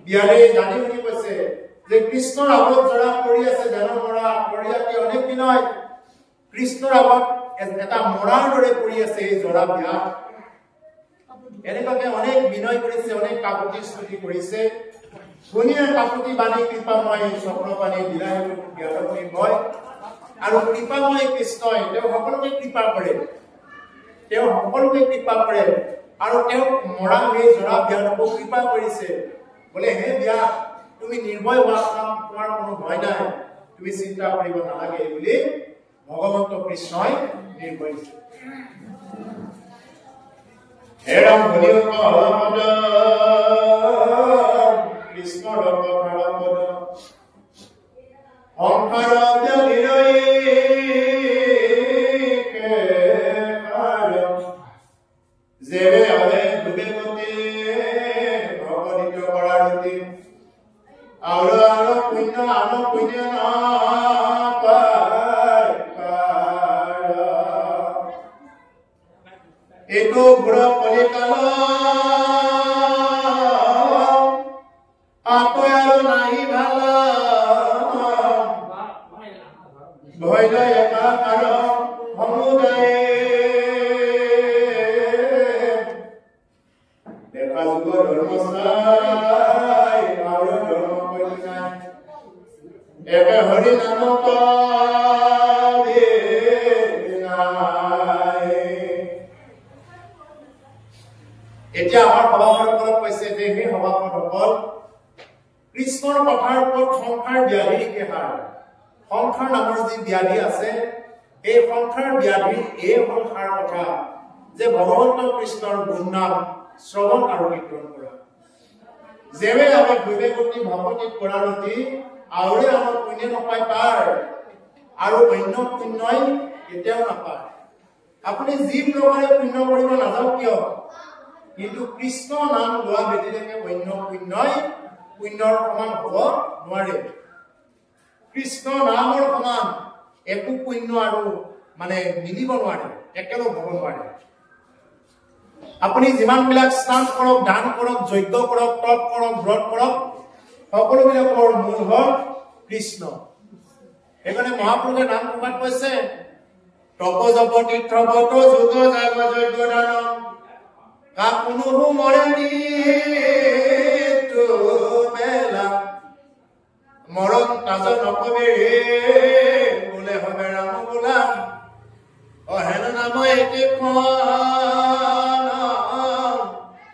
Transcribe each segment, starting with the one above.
বিয়াৰে জানি শুনি কৈছে যে কৃষ্ণৰ আগত জৰা পৰি আছে জানো মৰা পৰিয়াকে অনেক বিনয় কৃষ্ণৰ আগত এটা মৰাৰ দৰে পৰি আছে এই জৰা বিয়া এনেকৈ অনেক বিনয় কৰিছে অনেক কাকুতি স্তুতি কৰিছে শুনিয়ে কাকুতি বাণী কৃপাময় চক্ৰপাণী বিলাই বিয়াতনী মই আৰু কৃপাময় কৃষ্ণই তেওঁ সকলোকে কৃপা কৰে আৰু তেওঁ মৰা এই জৰা বিয়াতকো কৃপা কৰিছে বলে হে বিয়া তুমি নিৰ্ভয় হোৱা তোমাৰ কোনো ভয় নাই তুমি চিন্তা কৰিব নালাগে বুলি ভগৱন্ত কৃষ্ণই নিৰ্ভয় কৰিছে হেৰাম হৰিও কহমদ কৃষ্ণৰ পৰমপদ সংসাৰ জনিৰৈ কেহাৰ যেবে হলে ডুবে গতি ভগনিত কৰাৰতি আৰু পুণ্য এইটো ঘোড়া কলিকাল আতয় আৰু নাহি ভাল ভয় একাকাৰ সমুদায় দেখা যুগ ধৰ্মস্থায় আৰু ধৰ্ম কন্যায় একে হৰি নামক এতিয়া আমাৰ সভাসকলক কৈছে যে সেই সভাসকল কৃষ্ণৰ কথাৰ ওপৰত সংসাৰ ব্যাধিৰ কেহাৰ সংসাৰ নামৰ যি ব্যাধি আছে এই সংসাৰ ব্যাধিৰ এই সংসাৰ কথা যে ভগৱন্ত কৃষ্ণৰ গুণ নাম শ্ৰৱণ আৰু কীৰ্তন কৰা যেবে আমাৰ বিবেকতি ভগৱতী কৰাৰতি আউৰে আমাৰ পুণ্য নাপায় পাৰ আৰু অন্য পুণ্যই কেতিয়াও নাপায় আপুনি যি প্ৰকাৰে পুণ্য কৰিব নাযাওক কিয় কিন্তু কৃষ্ণ নাম লোৱা ব্যতিৰেকে অন্য পুণ্যই পুণ্যৰ সমান হ'ব নোৱাৰে কৃষ্ণ নামৰ সমান একো পুণ্য আৰু মানে মিলিব নোৱাৰে একেলগ হ'ব নোৱাৰে আপুনি যিমানবিলাক স্নান কৰক দান কৰক যজ্ঞ কৰক তপ কৰক ব্ৰত কৰক সকলোবিলাকৰ মূল হ'ল কৃষ্ণ সেইকাৰণে মহাপুৰুষে নাম প্ৰকাশ কৈছে তপ জপ তীৰ্থ ব্ৰত যোগ যাগ যজ্ঞ দান কাকুনুহু মৰণি তো বেলা মৰণ তাজ নকবে বোলে হবে ৰাম গোলাম অহেন নাম এটি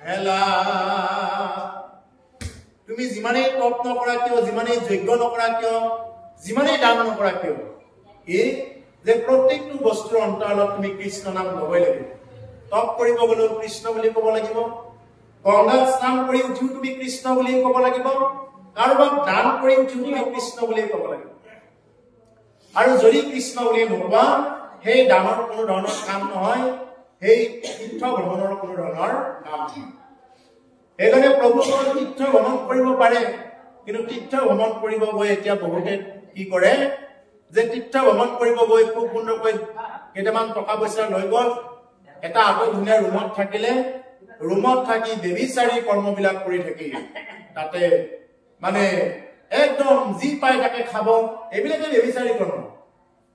হেলা তুমি যিমানেই তপ নকৰা কিয় যিমানেই যজ্ঞ নকৰা কিয় যিমানেই দান নকৰা কিয় এই যে প্ৰত্যেকটো বস্তুৰ অন্তৰালত তুমি কৃষ্ণ নাম ল'বই লাগিব তপ কৰিব গ'লেও কৃষ্ণ বুলি ক'ব লাগিব গংগাত স্নান কৰি উঠিও তুমি কৃষ্ণ বুলি ক'ব লাগিব কাৰোবাক দান কৰি উঠিও তুমি কৃষ্ণ বুলি ক'ব লাগিব আৰু যদি কৃষ্ণ বুলি নোকোৱা সেই দানৰ কোনো ধৰণৰ কাম নহয় সেই তীৰ্থ ভ্ৰমণৰ কোনো ধৰণৰ কাম নহয় সেইকাৰণে প্ৰভুসকল তীৰ্থ ভ্ৰমণ কৰিব পাৰে কিন্তু তীৰ্থ ভ্ৰমণ কৰিব গৈ এতিয়া বহুতে কি কৰে যে তীৰ্থ ভ্ৰমণ কৰিব গৈ খুব সুন্দৰকৈ কেইটামান টকা পইচা লৈ গ'ল এটা আটো ধুনীয়া ৰুমত থাকিলে ৰুমত থাকি দেৱীচাৰী কৰ্মবিলাক কৰি থাকি তাতে মানে একদম যি পায় তাকে খাব এইবিলাকে দেৱীচাৰী কৰ্ম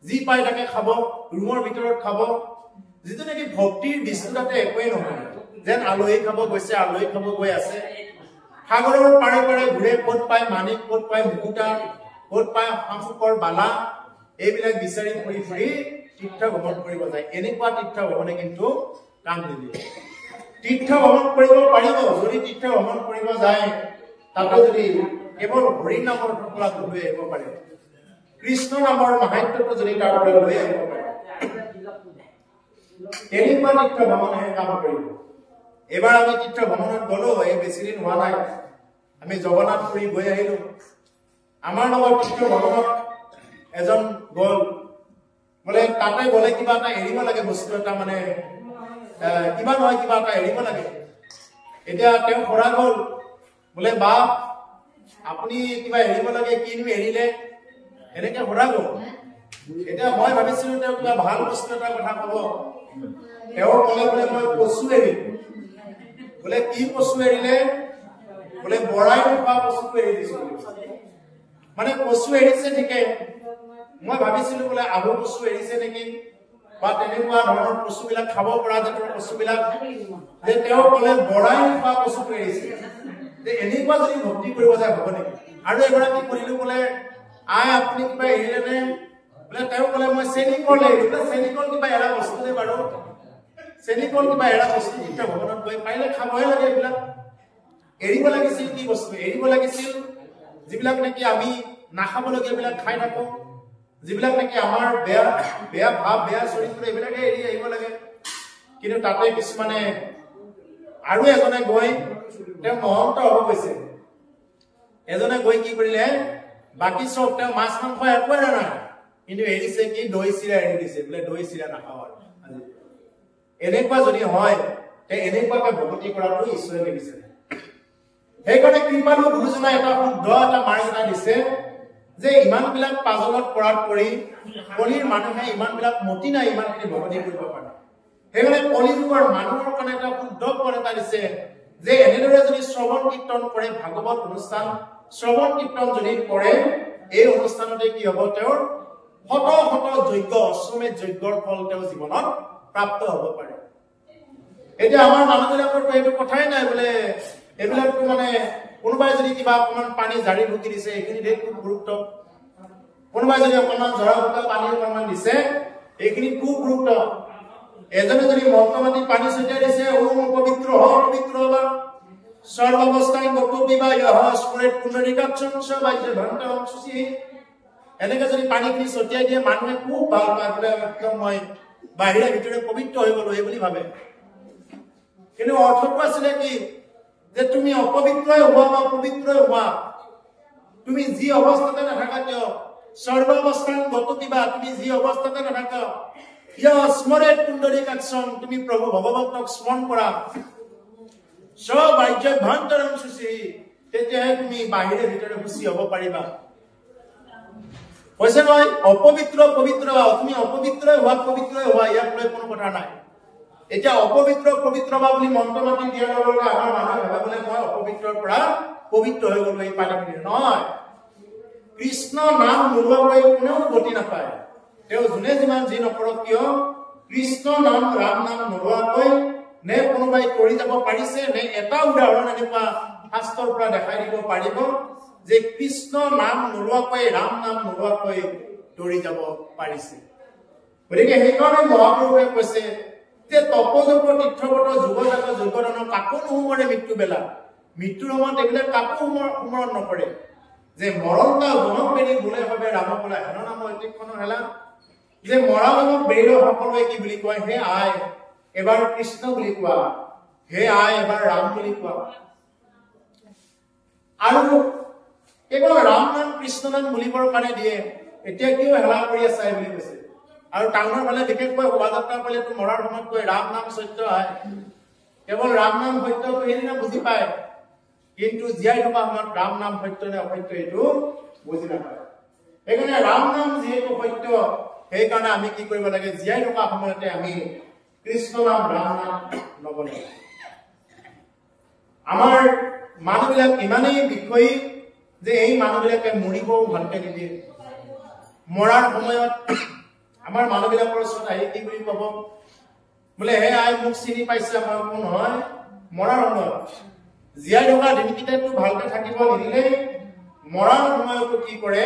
যি পায় তাকে খাব ৰুমৰ ভিতৰত খাব যিটো নেকি ভক্তিৰ বস্তু তাতে একোৱেই নহয় যেন আলহী খাব গৈছে আলহী খাব গৈ আছে সাগৰৰ পাৰে পাৰে ঘূৰে ক'ত পায় মানিক ক'ত পায় মুকুতা ক'ত পায় শামুকৰ বালা এইবিলাক বিচাৰি ফুৰি ফুৰি তীৰ্থ ভ্ৰমণ কৰিব যায় এনেকুৱা তীৰ্থ ভ্ৰমণে কিন্তু কাম নিদিয়ে তীৰ্থ ভ্ৰমণ কৰিব পাৰিব যদি তীৰ্থ ভ্ৰমণ কৰিব যায় তাতে যদি কেৱল হৰি নামৰ টুকুৰাটো লৈ আহিব পাৰে কৃষ্ণ নামৰ মাহাত্ম্যটো যদি তাৰ পৰা লৈ আহিব পাৰে এনেকুৱা তীৰ্থ ভ্ৰমণে কাম কৰিব এবাৰ আমি তীৰ্থ ভ্ৰমণত গ'লো এই বেছি দিন হোৱা নাই আমি জগন্নাথ পুৰী গৈ আহিলো আমাৰ লগত তীৰ্থ ভ্ৰমণত এজন গ'ল বোলে তাতে গ'লে কিবা এটা এৰিব লাগে বস্তু এটা মানে কিবা নহয় কিবা এটা এৰিব লাগে এতিয়া তেওঁ খৰা গ'ল বোলে বা আপুনি কিবা এৰিব লাগে কিনো এৰিলে এনেকে খৰা গ'ল এতিয়া মই ভাবিছিলো তেওঁ কিবা ভাল বস্তু এটা কথা ক'ব তেওঁ ক'লে বোলে মই কচু এৰিলো বোলে কি কচু এৰিলে বোলে বৰাই নোপোৱা কচুটো এৰি দিছো মানে কচু এৰিছে ঠিকে মই ভাবিছিলো বোলে আহু কচু এৰিছে নেকি বা তেনেকুৱা ধৰণৰ কচুবিলাক খাব পৰা জাতৰ কচুবিলাক যে তেওঁ ক'লে বৰাই নোপোৱা কচুটো এৰিছে যে এনেকুৱা যদি ভক্তি কৰিব যায় হ'ব নেকি আৰু এগৰাকী কৰিলো বোলে আই আপুনি কিবা এৰিলে নে বোলে তেওঁ ক'লে মই চেনিকল এৰিলো চেনিকল কিবা এৰা বস্তু নে বাৰু চেনিকল কিবা এৰা বস্তু যেতিয়া ভগৱানত গৈ পাৰিলে খাবহে লাগে এইবিলাক এৰিব লাগিছিল কি বস্তু এৰিব লাগিছিল যিবিলাক নেকি আমি নাখাবলগীয়াবিলাক খাই থাকো যিবিলাক নেকি আমাৰ বেয়া বেয়া ভাৱ বেয়া চৰিত্ৰ এইবিলাকে এৰি আহিব লাগে কিন্তু তাতে কিছুমানে আৰু এজনে গৈ তেওঁ মহন্ত হ'ব গৈছে এজনে গৈ কি কৰিলে বাকি সব তেওঁ মাছ মাংস একো এৰা নাই কিন্তু এৰিছে কি দৈ চিৰা এৰি দিছে বোলে দৈ চিৰা নাখাওঁ আৰু আজি এনেকুৱা যদি হয় তে এনেকুৱাকে ভক্তি কৰাটো ঈশ্বৰে লাগিছে সেইকাৰণে কৃপালু গুৰুজনাই এটা শুদ্ধ এটা মাৰ্গ এটা দিছে যে ইমানবিলাক পাজলত পৰাত পৰি কলিৰ মানুহে ইমানবিলাক মতি নাই ইমানখিনি ভক্তি কৰিব পাৰে সেইকাৰণে কলিযুগৰ মানুহৰ কাৰণে এটা শুদ্ধ পদ এটা দিছে যে এনেদৰে যদি শ্ৰৱণ কীৰ্তন কৰে ভাগৱত অনুষ্ঠান শ্ৰৱণ কীৰ্তন যদি কৰে এই অনুষ্ঠানতে কি হ'ব তেওঁৰ শত শত যজ্ঞ অশ্বমেধ যজ্ঞৰ ফল তেওঁ জীৱনত প্ৰাপ্ত হ'ব পাৰে এতিয়া আমাৰ মানুহবিলাকৰতো এইটো কথাই নাই বোলে এইবিলাকতো মানে কোনোবাই যদি কিবা অকণমান পানী জাৰি ভুকি দিছে এইখিনি খুব গুৰুত্ব কোনোবাই যদি অকণমান জৰা ভুকা পানী অকণমান দিছে এইখিনি খুব গুৰুত্ব এজনে যদি মন্ত্ৰমাতি পানী ছটিয়াই দিছে ওম পবিত্ৰ বা সৰ্বাৱস্থাই গতবিবা ইহ স্ফুৰেত পুণ্ডৰীকাক্ষং সবাইতে ভণ্টং সুচি এনেকে যদি পানীখিনি ছটিয়াই দিয়ে মানুহে খুব ভাল পায় বোলে একদম মই বাহিৰে ভিতৰে পবিত্ৰ হৈ গলো এই বুলি ভাবে কিন্তু অৰ্থটো আছিলে কি যে তুমি অপবিত্ৰই হোৱা বা পবিত্ৰই হোৱা তুমি যি অৱস্থাতে নাথাকা কিয় সৰ্বাৱস্থান গতবিবা তুমি যি অৱস্থাতে নাথাকা ইহ স্মৰেত পুণ্ডৰীকাক্ষং তুমি প্ৰভু ভগৱন্তক স্মৰণ কৰা সবাইতে ভণ্টং সুচি তেতিয়াহে তুমি বাহিৰে ভিতৰে সুচি হ'ব পাৰিবা কৈছে নহয় অপবিত্ৰ পবিত্ৰ তুমি অপবিত্ৰই হোৱা ইয়াক লৈ কোনো কথা নাই এতিয়া অপবিত্ৰ পবিত্ৰ বা বুলি মন্ত্ৰমাতি দিয়াৰ লগে লগে আমাৰ মানুহে ভাবে বোলে মই অপবিত্ৰৰ পৰা পবিত্ৰ হৈ গলো এই পানীখিনি নহয় কৃষ্ণ নাম নোলোৱাকৈ কোনেও গতি নাপায় তেওঁ যোনে যিমান যি নকৰক কিয় কৃষ্ণ নাম ৰাম নাম নোলোৱাকৈ নে কোনোবাই কৰি যাব পাৰিছে নে এটা উদাহৰণ এনেকুৱা শাস্ত্ৰৰ পৰা দেখাই দিব পাৰিব যে কৃষ্ণ নাম নোলোৱাকৈ ৰাম নাম নোলোৱাকৈ দৌৰি যাব পাৰিছে গতিকে সেইকাৰণে মহাপুৰুষে কৈছে যে তপজপ তীৰ্থগত যুগজাত যুগদানৰ কাকো নোসোমৰে মৃত্যু বেলা মৃত্যুৰ সময়ত এইবিলাক কাকো সোমৰণ নকৰে যে মৰণতা জনম বেৰি বোলে ভাবে ৰাম বোলা হেন নাম ঐতিহ্যখনৰ হেলা যে মৰা নামক বেৰিৰ সকলোৱে কি বুলি কয় হে আই এবাৰ কৃষ্ণ বুলি কোৱা হে আই এবাৰ ৰাম বুলি কোৱা আৰু কেৱল ৰাম নাম কৃষ্ণ নাম বুলিবৰ কাৰণে দিয়ে এতিয়া কিয় হেলা কৰি আছে বুলি কৈছে আৰু টাউনৰ ফালে বিশেষকৈ শোভাযাত্ৰা কৰিলে তো মৰাৰ সময়ত কৈ ৰাম নাম সত্য হয় কেৱল ৰাম নাম সত্যটো সেইদিনা বুজি পায় কিন্তু জীয়াই থকা সময়ত ৰাম নাম সত্য নে অসত্য এইটো বুজি নাপায় সেইকাৰণে ৰাম নাম যিহেতু সত্য সেইকাৰণে আমি কি কৰিব লাগে জীয়াই থকা সময়তে আমি কৃষ্ণ নাম ৰাম নাম ল'ব লাগে আমাৰ মানুহবিলাক ইমানেই বিষয়ী যে এই মানুহবিলাকে মৰিবও ভালকে নিদিয়ে মৰাৰ সময়ত আমাৰ মানুহবিলাকৰ ওচৰত আহি কি বুলি ক'ব বোলে হে আই মোক চিনি পাইছে মই কোন হয় মৰাৰ সময়ত জীয়াই থকা দিনকেইটাতো ভালকে থাকিব নিদিলে মৰাৰ সময়তো কি কৰে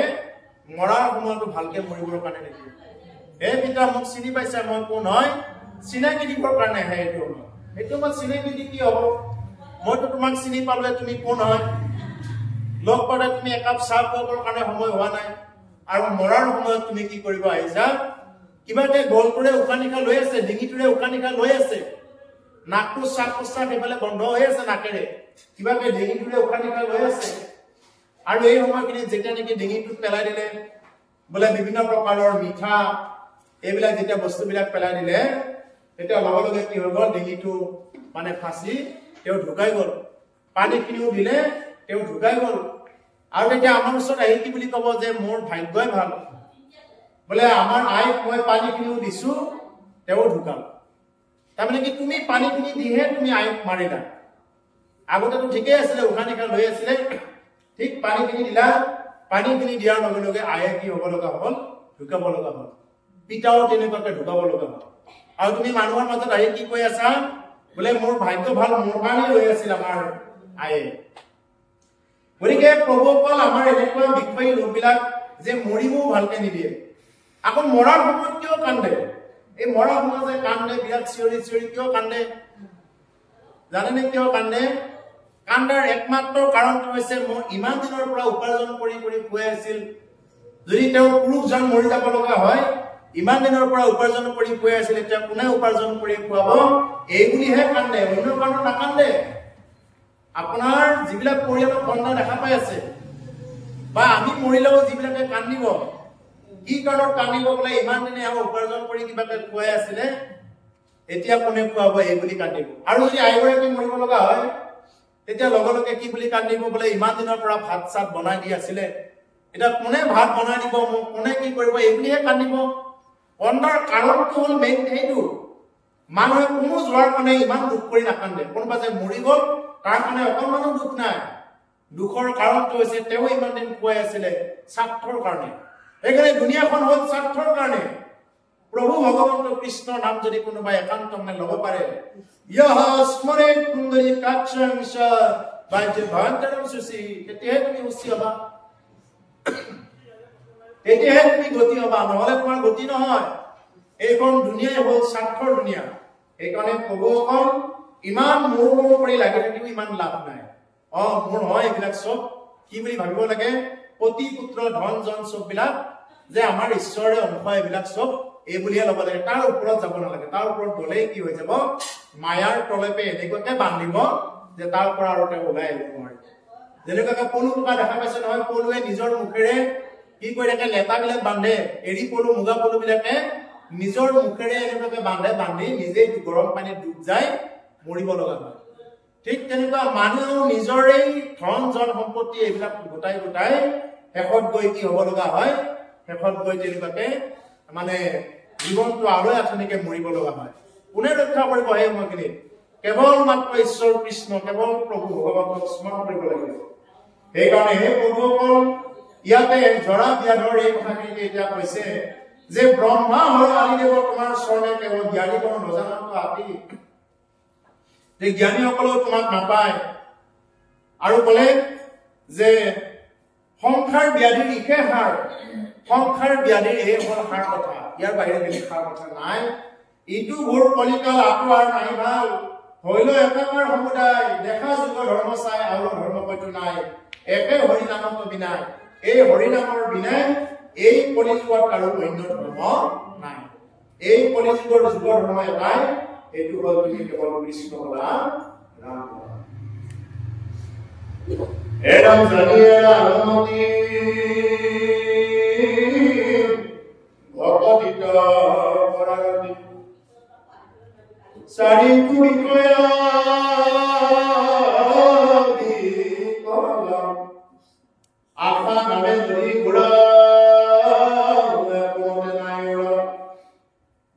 মৰাৰ সময়তো ভালকে মৰিবৰ কাৰণে নিদিয়ে হে পিতা মোক চিনি পাইছে মই কোন হয় চিনাকি দিবৰ কাৰণে আহে এইটো মই চিনাকি দি কি হ'ব মইতো তোমাক চিনি পালোৱে তুমি কোন হয় লগ পালে তুমি একাপ চাহ খোৱাবৰ কাৰণে সময় হোৱা নাই আৰু মৰাৰ সময়ত তুমি কি কৰিব আহিছা কিবাতে গলটোৰে উশাহ নিশাহ লৈ আছে ডিঙিটোৰে উশাহ নিশাহ লৈ আছে নাকটো শ্বাস প্ৰশ্বাস এইফালে বন্ধ হৈ আছে নাকেৰে কিবাতে ডিঙিটোৰে উশাহ নিশাহ লৈ আছে আৰু এই সময়খিনি যেতিয়া নেকি ডিঙিটোত পেলাই দিলে বোলে বিভিন্ন প্ৰকাৰৰ মিঠা এইবিলাক যেতিয়া বস্তুবিলাক পেলাই দিলে তেতিয়া লগে লগে কি হৈ গ'ল ডিঙিটো মানে ফাঁচি তেওঁ ঢুকাই গ'ল পানীখিনিও দিলে তেওঁ ঢুকাই গ'ল আৰু এতিয়া আমাৰ ওচৰত আহি কি বুলি ক'ব যে মোৰ ভাগ্যই ভাল বোলে আমাৰ আইক মই পানীখিনিও দিছো তেওঁ ঢুকাল তাৰমানে কি তুমি পানীখিনি দিহে তুমি আইক মাৰিলা আগতেতো ঠিকই আছিলে উশাহ নিশাহ লৈ আছিলে ঠিক পানীখিনি দিলা পানীখিনি দিয়াৰ লগে লগে আয়ে কি হ'ব লগা হ'ল ঢুকাব লগা হ'ল পিতাও তেনেকুৱাকে ঢুকাব লগা হ'ল আৰু তুমি মানুহৰ মাজত আহি কি কৈ আছা বোলে মোৰ ভাগ্য ভাল মোৰ কাৰণে ৰৈ আছিল আমাৰ আয়ে গতিকে প্ৰভুসকল আমাৰ এনেকুৱা বিষয়ী লোকবিলাক যে মৰিবও ভালকে নিদিয়ে আকৌ মৰাৰ সময়ত কিয় কান্দে এই মৰাৰ সময়ত যে কান্দে বিৰাট চিঞৰি চিঞৰি কিয় কান্দে জানেনে কিয় কান্দে কান্দাৰ একমাত্ৰ কাৰণটো হৈছে মোৰ ইমান দিনৰ পৰা উপাৰ্জন কৰি কৰি খুৱাই আছিল যদি তেওঁ পুৰুষজন মৰি যাব লগা হয় ইমান দিনৰ পৰা উপাৰ্জন কৰি খুৱাই আছিল এতিয়া কোনে উপাৰ্জন কৰি খুৱাব এই বুলিহে কান্দে অন্য কাৰণত নাকান্দে আপোনাৰ যিবিলাক পৰিয়ালৰ কন্দা দেখা পাই আছে বা আমি মৰিলেও যিবিলাকে কান্দিব কি কাৰণত কান্দিব বোলে ইমান দিনে উপাৰ্জন কৰি কিবাকে খুৱাই আছিলে এতিয়া কোনে খুৱাব এই বুলি কান্দিব আৰু যদি আইগৰাকী মৰিব লগা হয় তেতিয়া লগে লগে কি বুলি কান্দিব বোলে ইমান দিনৰ পৰা ভাত চাত বনাই দি আছিলে এটা কোনে ভাত বনাই দিব মোক কোনে কি কৰিব এই বুলিহে কান্দিব কন্দাৰ কাৰণটো হ'ল মেইন এইটো মানুহে কোনো যোৱাৰ কাৰণে ইমান দুখ কৰি নাকান্দে কোনোবা যে মৰি গ'ল তাৰ কাৰণে অকণমানো দুখ নাই দুখৰ কাৰণটো হৈছে তেওঁ ইমান দিন খুৱাই আছিলে স্বাৰ্থৰ কাৰণে সেইকাৰণে দুনিয়াখন হ'ল স্বাৰ্থৰ কাৰণে প্ৰভু ভগৱন্ত কৃষ্ণৰ নাম যদি কোনোবাই একান্ত মনে ল'ব পাৰে ইয়হ স্মৰে কুন্দৰী কাক্ষংশ বাজ্য ভান্তৰম সুচি তেতিয়াহে তুমি উচি হবা তেতিয়াহে তুমি গতি হবা নহ'লে তোমাৰ গতি নহয় এইখন দুনিয়াই হ'ল স্বাৰ্থৰ দুনিয়া সেইকাৰণে প্ৰভুসকল ইমান মোৰ কৰি লাগি থাকিব ইমান লাভ নাই মোৰ হয় এইবিলাক চব কি বুলি ভাবিব লাগে পতি পুত্ৰ ধন জন চববিলাক যে আমাৰ ঈশ্বৰে অংশ এইবিলাক চব এই বুলিয়ে ল'ব লাগে তাৰ ওপৰত যাব নালাগে তাৰ ওপৰত গ'লেই কি হৈ যাব মায়াৰ তলেপে এনেকুৱাকে বান্ধিব যে তাৰ পৰা আৰু তেওঁ ওলাই আহিব নোৱাৰে যেনেকুৱাকে পলু টোকা দেখা পাইছে নহয় পলুৱে নিজৰ মুখেৰে কি কৰি থাকে লেটাবিলাক বান্ধে এৰি পলু মুগা পলু বিলাকে নিজৰ মুখেৰে এনেকুৱাকে বান্ধি নিজেই গৰম পানীত ডুব যায় মৰিব লগা হয় ঠিক তেনেকুৱা মানুহেও নিজৰে ধন জন সম্পত্তি এইবিলাক গোটাই গোটাই শেষত গৈ কি হ'ব লগা হয় শেষত গৈ তেনেকুৱাকে মানে জীৱনটো আৰু আথনিকে মৰিব লগা হয় কোনে ৰক্ষা কৰিব সেই সময়খিনি কেৱল মাত্ৰ ঈশ্বৰ কৃষ্ণ কেৱল প্ৰভু ভগৱন্তক স্মৰণ কৰিব লাগিব সেইকাৰণে হে প্ৰভুসকল ইয়াতে জৰা ব্যাধৰ এই কথাখিনি এতিয়া কৈছে যে ব্ৰহ্মা হৰ আদিদেৱ তোমাৰ চৰণে কেৱল জ্ঞানীগণ নজনাটো আদি যে জ্ঞানীসকলেও তোমাক নাপায় আৰু ক'লে যে সংসাৰ ব্যাধিৰ ইহে সাৰ সংসাৰ ব্যাধিৰ এই হ'ল সাৰ কথা ইয়াৰ বাহিৰে বেলেগ সাৰ কথা নাই ইটো ঘোৰ কলিকাল আকৌ আৰু নাই ভাল হইল একাকাৰ সমুদায় দেখা যুগ ধৰ্ম চাই আৰু ধৰ্ম কইটো নাই একে হৰি নামত বিনাই এই হৰি নামৰ বিনাই এই কলিযুগত আৰু অন্য ধৰ্ম নাই এই কলিযুগৰ ধৰ্ম এটাই এইটো হ'ল তুমি কেৱল কৃষ্ণ বলা ৰাম এৰাম জানিয়ে আনমতি ভগৱতীত পৰাগতি চাৰি বিষয়া আশা নামে যদি ঘোৰা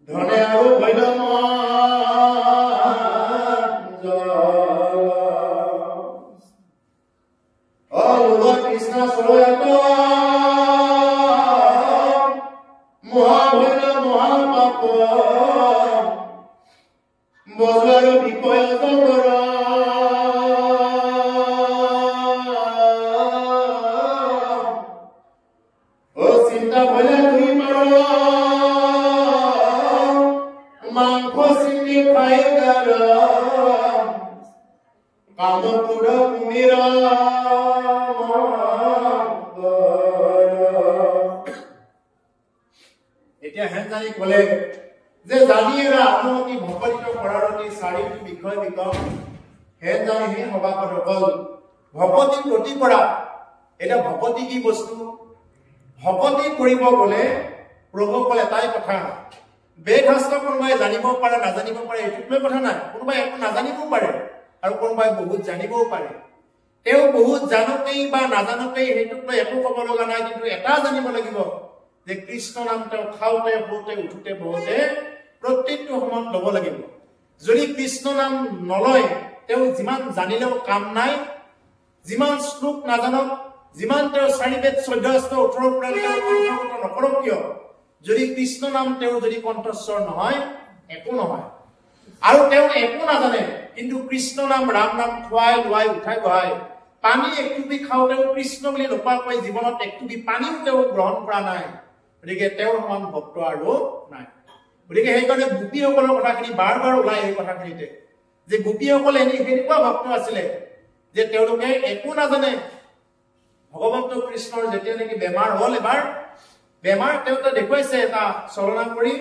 ধনে আৰু ভৈল কৃষ্ণ চৰয়াত মহাভৈল মহাপাপ বজাৰ বিষয় চিন্তা ভৈলে তুই মাৰ মাংস চিন্তি খাই গাৰ কামপুৰ কুমিৰ এতিয়া হেন জানি ক'লে যে জানিয়েৰা অনুমতি ভকতিত কৰাৰতি চাৰিটি বিষয় বিকম হেন জানি হে সভাসদসকল ভকতি প্ৰতি কৰা এটা ভকতি কি বস্তু ভকতি কৰিব গ'লে প্ৰভুসকল এটাই কথা বেদ শাস্ত্ৰ কোনোবাই জানিব পাৰে নাজানিব পাৰে এইটোলৈ কথা নাই কোনোবাই একো নাজানিবও পাৰে আৰু কোনোবাই বহুত জানিবও পাৰে তেওঁ বহুত জানতেই বা নাজানতেই সেইটোক লৈ একো ক'ব লগা নাই কিন্তু এটা জানিব লাগিব যে কৃষ্ণ নাম তেওঁ খাওঁতে শুওঁতে উঠোতে বহোতে প্ৰত্যেকটো সময়ত ল'ব লাগিব যদি কৃষ্ণ নাম নলয় তেওঁ যিমান জানিলেও কাম নাই যিমান শ্লোক নাজানক যিমান তেওঁ 4 বেদ 14 অস্ত্ৰ 18 পুৰাণ কণ্ঠগত নকৰক কিয় যদি কৃষ্ণ নাম তেওঁ যদি কণ্ঠস্বৰ নহয় একো নহয় আৰু তেওঁ একো নাজানে কিন্তু কৃষ্ণ নাম ৰাম নাম খুৱাই লোৱাই উঠাই বহাই পানী একটুপি খাওঁতেও কৃষ্ণ বুলি নোপোৱাকৈ জীৱনত একটুপি পানীও তেওঁ গ্ৰহণ কৰা নাই গতিকে তেওঁৰ সমান ভক্ত আৰু নাই গতিকে সেইকাৰণে গোপীসকলৰ কথাখিনি বাৰ বাৰ ওলাই এই কথাখিনিতে যে গোপীসকলে এনেকুৱা ভক্ত আছিলে যে তেওঁলোকে একো নাজানে ভগৱন্ত কৃষ্ণৰ যেতিয়া নেকি বেমাৰ হ'ল এবাৰ বেমাৰ তেওঁতে দেখুৱাইছে এটা চলনা কৰি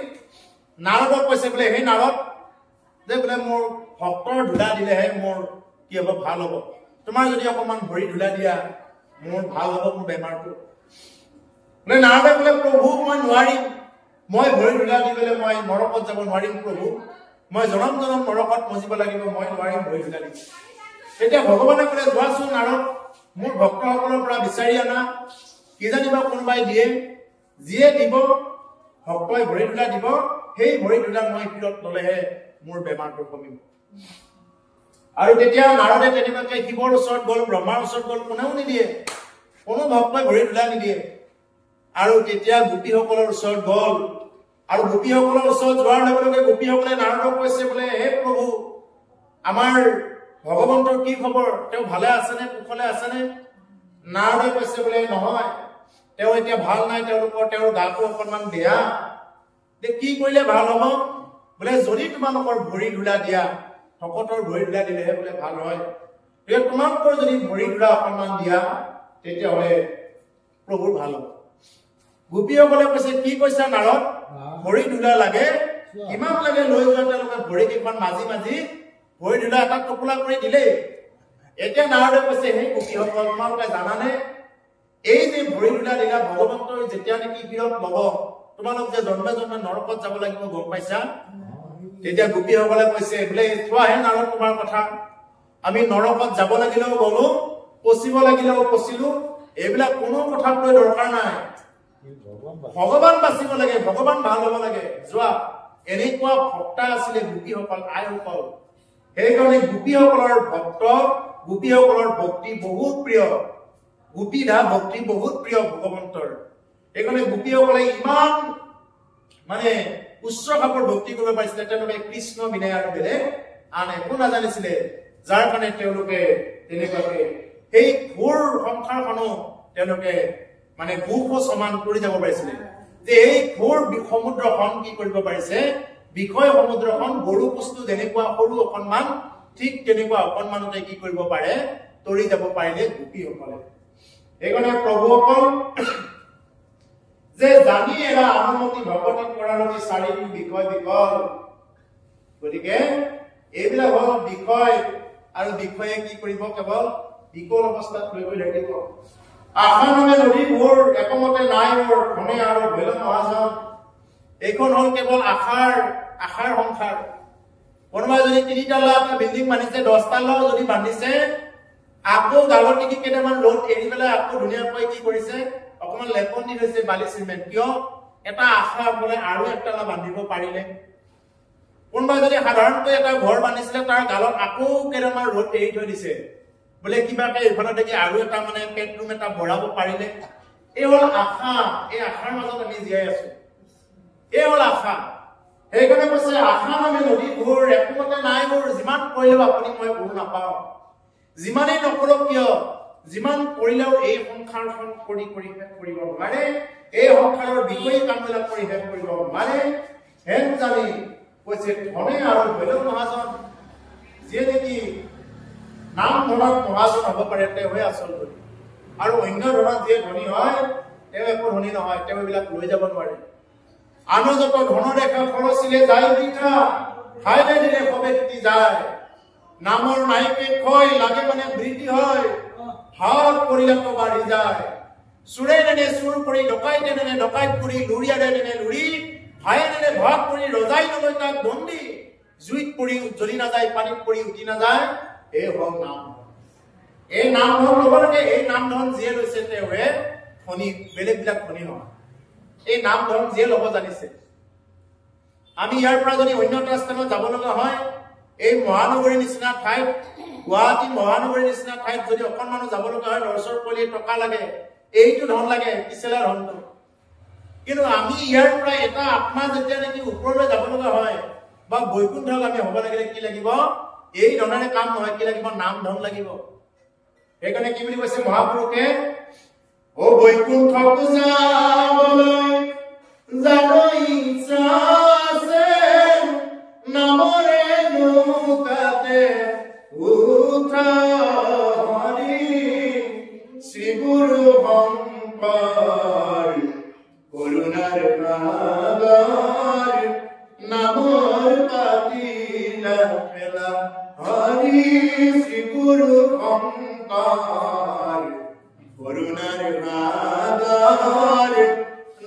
নাৰদক কৈছে বোলে হে নাৰদ যে বোলে মোৰ ভক্তৰ ধূলা দিলেহে মোৰ কি হ'ব ভাল হ'ব তোমাৰ যদি অকমান ভৰি ধূলা দিয়া মোৰ ভাল হ'ব মোৰ বেমাৰটো বোলে নাৰদে বোলে প্ৰভু মই নোৱাৰিম মই ভৰি ধূলা দিবলৈ মই নৰকত যাব নোৱাৰিম প্ৰভু মই জনম জনম নৰকত মজিব লাগিব মই নোৱাৰিম ভৰি ধূলা দিব তেতিয়া ভগৱানে ক'লে যোৱাচোন নাৰদ মোৰ ভক্তসকলৰ পৰা বিচাৰি আনা কি জানিবা কোনোবাই দিয়ে যিয়ে দিব ভক্তই ভৰি ধূলা দিব সেই ভৰি ধূলা মই শিৰত ল'লেহে মোৰ বেমাৰটো কমিব আৰু তেতিয়া নাৰদে তেনেকুৱাকৈ শিৱৰ ওচৰত গ'ল ব্ৰহ্মাৰ ওচৰত গ'ল কোনেও নিদিয়ে কোনো ভক্তই ভৰি ধূলা নিদিয়ে আৰু তেতিয়া গোপীসকলৰ ওচৰত গ'ল আৰু গোপীসকলৰ ওচৰত যোৱাৰ লগে লগে গোপীসকলে নাৰদক কৈছে বোলে হে প্ৰভু আমাৰ ভগৱন্তৰ কি খবৰ তেওঁ ভালে আছেনে কুশলে আছেনে নাৰদে কৈছে বোলে নহয় তেওঁ এতিয়া ভাল নাই তেওঁৰ গাটো অকণমান বেয়া কি কৰিলে ভাল হ'ব বোলে যদি তোমালোকৰ ভৰি ধূলা দিয়া ভকতৰ ভৰি ধূলা দিলেহে বোলে ভাল হয় গতিকে তোমালোকৰ যদি ভৰি ধূলা অকণমান দিয়া তেতিয়াহ'লে প্ৰভুৰ ভাল হ'ব গোপীসকলে কৈছে কি কৈছা নাৰদ ভৰি ধূলা লাগে কিমান লাগে লৈ যোৱা তেওঁলোকে ভৰি কেইখন মাজি মাজি ভৰি ধূলা এটা টোপোলা কৰি দিলে এতিয়া নাৰদে কৈছে হে গোপীসকল তোমালোকে জানানে এই যে ভৰি ধূলা দিলা ভগৱন্তৰ যেতিয়া নেকি শিৰত ল'ব তোমালোক যে জন্মে জন্মে নৰকত যাব লাগিব গম পাইছা তেতিয়া গোপীসকলে কৈছে বোলে চোৱাহে নাৰদ তোমাৰ কথা আমি নৰকত যাব লাগিলেও গলো পচিব লাগিলেও পচিলো এইবিলাক কোনো কথাক লৈ দৰকাৰ নাই ভগৱান বাচিব লাগে ভগৱান ভাল হ'ব লাগে যোৱা এনেকুৱা ভক্তা আছিলে গোপীসকল আইসকল সেইকাৰণে গোপীসকলৰ ভক্ত গোপীসকলৰ ভক্তি বহুত প্ৰিয় গোপীধা ভক্তি বহুত প্ৰিয় ভগৱন্তৰ সেইকাৰণে গোপীসকলে ইমান মানে উচ্চ খাপৰ ভক্তি কৰিব পাৰিছিলে তেওঁলোকে কৃষ্ণ বিনে আৰু বেলেগ আন একো নাজানিছিলে যাৰ কাৰণে তেওঁলোকে তেনেকুৱাকে সেই ঘোৰ সংসাৰখনো তেওঁলোকে মানে ভূখ সমান কৰি যাব পাৰিছিলে যে এই ঘোৰ সমুদ্ৰখন কি কৰিব পাৰিছে বিষয় সমুদ্ৰখন গৰু বস্তু যেনেকুৱা সৰু অকণমান ঠিক তেনেকুৱা অকণমানতে কি কৰিব পাৰে তৰি যাব পাৰিলে গোপীসকলে সেইকাৰণে প্ৰভুসকল যে জানি এৰা অনুমতি ভগৱতী কৰাৰতি চাৰিটি বিষয় বিকল গতিকে এইবিলাক হ'ল বিষয় আৰু বিষয়ে কি কৰিব কেৱল বিকল অৱস্থাত লৈ গৈ থাকিব আশা নামে নদী মোৰ একমতে নাই মোৰ ধনে আৰু ভৈল মহাজন এইখন হ'ল কেৱল আশাৰ সংসাৰ কোনোবাই যদি 3 এটা বিল্ডিং বান্ধিছে 10 তালাও যদি বান্ধিছে আকৌ গালত নেকি কেইটামান ৰ'দ এৰি পেলাই আকৌ ধুনীয়াকৈ কি কৰিছে অকমান লেপন দি হৈছে বালি চিমেণ্ট কিয় এটা আশা বোলে আৰু একটালা বান্ধিব পাৰিলে কোনোবাই যদি সাধাৰণকৈ এটা ঘৰ বান্ধিছিলে তাৰ গালত আকৌ কেইটামান ৰ'দ এৰি থৈ দিছে বোলে কিবাকে এইফালে দেখি আৰু এটা মানে পেটৰুম এটা বঢ়াব পাৰিলে এই হ'ল আশা এই আশাৰ মাজত আমি জীয়াই আছো এই হ'ল আশা সেইকাৰণে কৈছে আশা নামে নদী ঘোৰ একমতে নাই মোৰ যিমান কৰিলেও আপুনি মই ঘূৰ নাপাওঁ যিমানেই নকৰক কিয় যিমান কৰিলেও এই সংসাৰখন কৰি শেষ কৰিব নোৱাৰে এই সংসাৰৰ বিষয়ে কামবিলাক কৰি শেষ কৰিব নোৱাৰে হেন জানি কৈছে ধনে আৰু ভৈল মহাজন যিয়ে নেকি নাম ধনত মহাজন হ'ব পাৰে তেওঁহে আচল ধনী আৰু অন্য ধনত যিয়ে ধনী হয় তেওঁ একো ধনী নহয় তেওঁ এইবিলাক লৈ যাব নোৱাৰে আনো যত ধনৰেখা খৰচিলে যায় বৃথা খাইলে দিলে সবে খেতি যায় নামৰ নাইকে ক্ষয় লাগে মানে বৃদ্ধি হয় হাত কৰিলে তো বাঢ়ি যায় চুৰে নেনে চুৰ কৰি ডকাইতে নেনে ডকাইত কৰি লুৰিয়াৰে নেনে লুৰি ভায়ে নেনে ভাগ কৰি ৰজাই নলৈ তাক বন্দী জুইত পৰি জ্বলি নাযায় পানীত পৰি উঠি নাযায় এই হ'ল নাম এই নাম ধন ল'ব লাগে এই নাম ধন যিয়ে লৈছে তেওঁহে ধনী বেলেগবিলাক ধনী নহয় এই নাম ধন যিয়ে ল'ব জানিছে আমি ইয়াৰ পৰা যদি অন্য এটা স্থানত যাব লগা হয় এই মহানগৰীৰ নিচিনা ঠাইত গুৱাহাটী মহানগৰীৰ নিচিনা ঠাইত যদি অকণমানো যাব লগা হয় লৰচৰ পলি টকা লাগে এইটো ধন লাগে কিছেলা ধনটো কিন্তু আমি ইয়াৰ পৰা এটা আত্মা যেতিয়া নেকি ওপৰলৈ যাব লগা হয় বা বৈকুণ্ঠক আমি হ'ব লাগিলে কি লাগিব এই ধনেৰে কাম নহয় কি লাগিব নাম ধন লাগিব সেইকাৰণে কি বুলি কৈছে মহাপুৰুষে ও বৈকুণ্ঠক যাবলৈ জানো ইচ্ছা আছে নামৰে নৌকাতে উঠা হৰি শ্ৰী গুৰু শংকৰ কৰুণাৰ সাগৰ নামৰ পাতিলা খেলা হৰি শ্ৰী গুৰু শংকৰ কৰুণাৰ সাগৰ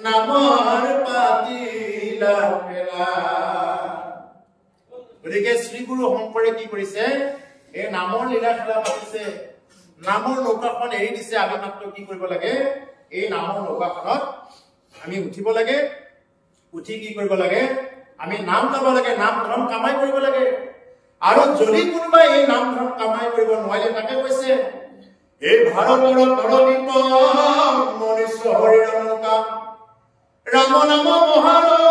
নামৰ পাতিলা খেলা গতিকে শ্ৰী গুৰু শংকৰে কি কৰিছে এই নামৰ লীলা খেলা পাতিছে নামৰ নৌকাখন এৰি দিছে আমি মাত্ৰ কি কৰিব লাগে এই নামৰ নৌকাখনত আমি উঠিব লাগে উঠি কি কৰিব লাগে আমি নাম গাব লাগে নাম ধন কামাই কৰিব লাগে আৰু যদি কোনোবা এই নাম ধন কামাই কৰিব নোৱাৰে তাকে কৈছে এই ভাৰতৰ তৰদীপ মনুষ্য হৰিৰ নৌকা ৰাম নাম মহাৰত্ন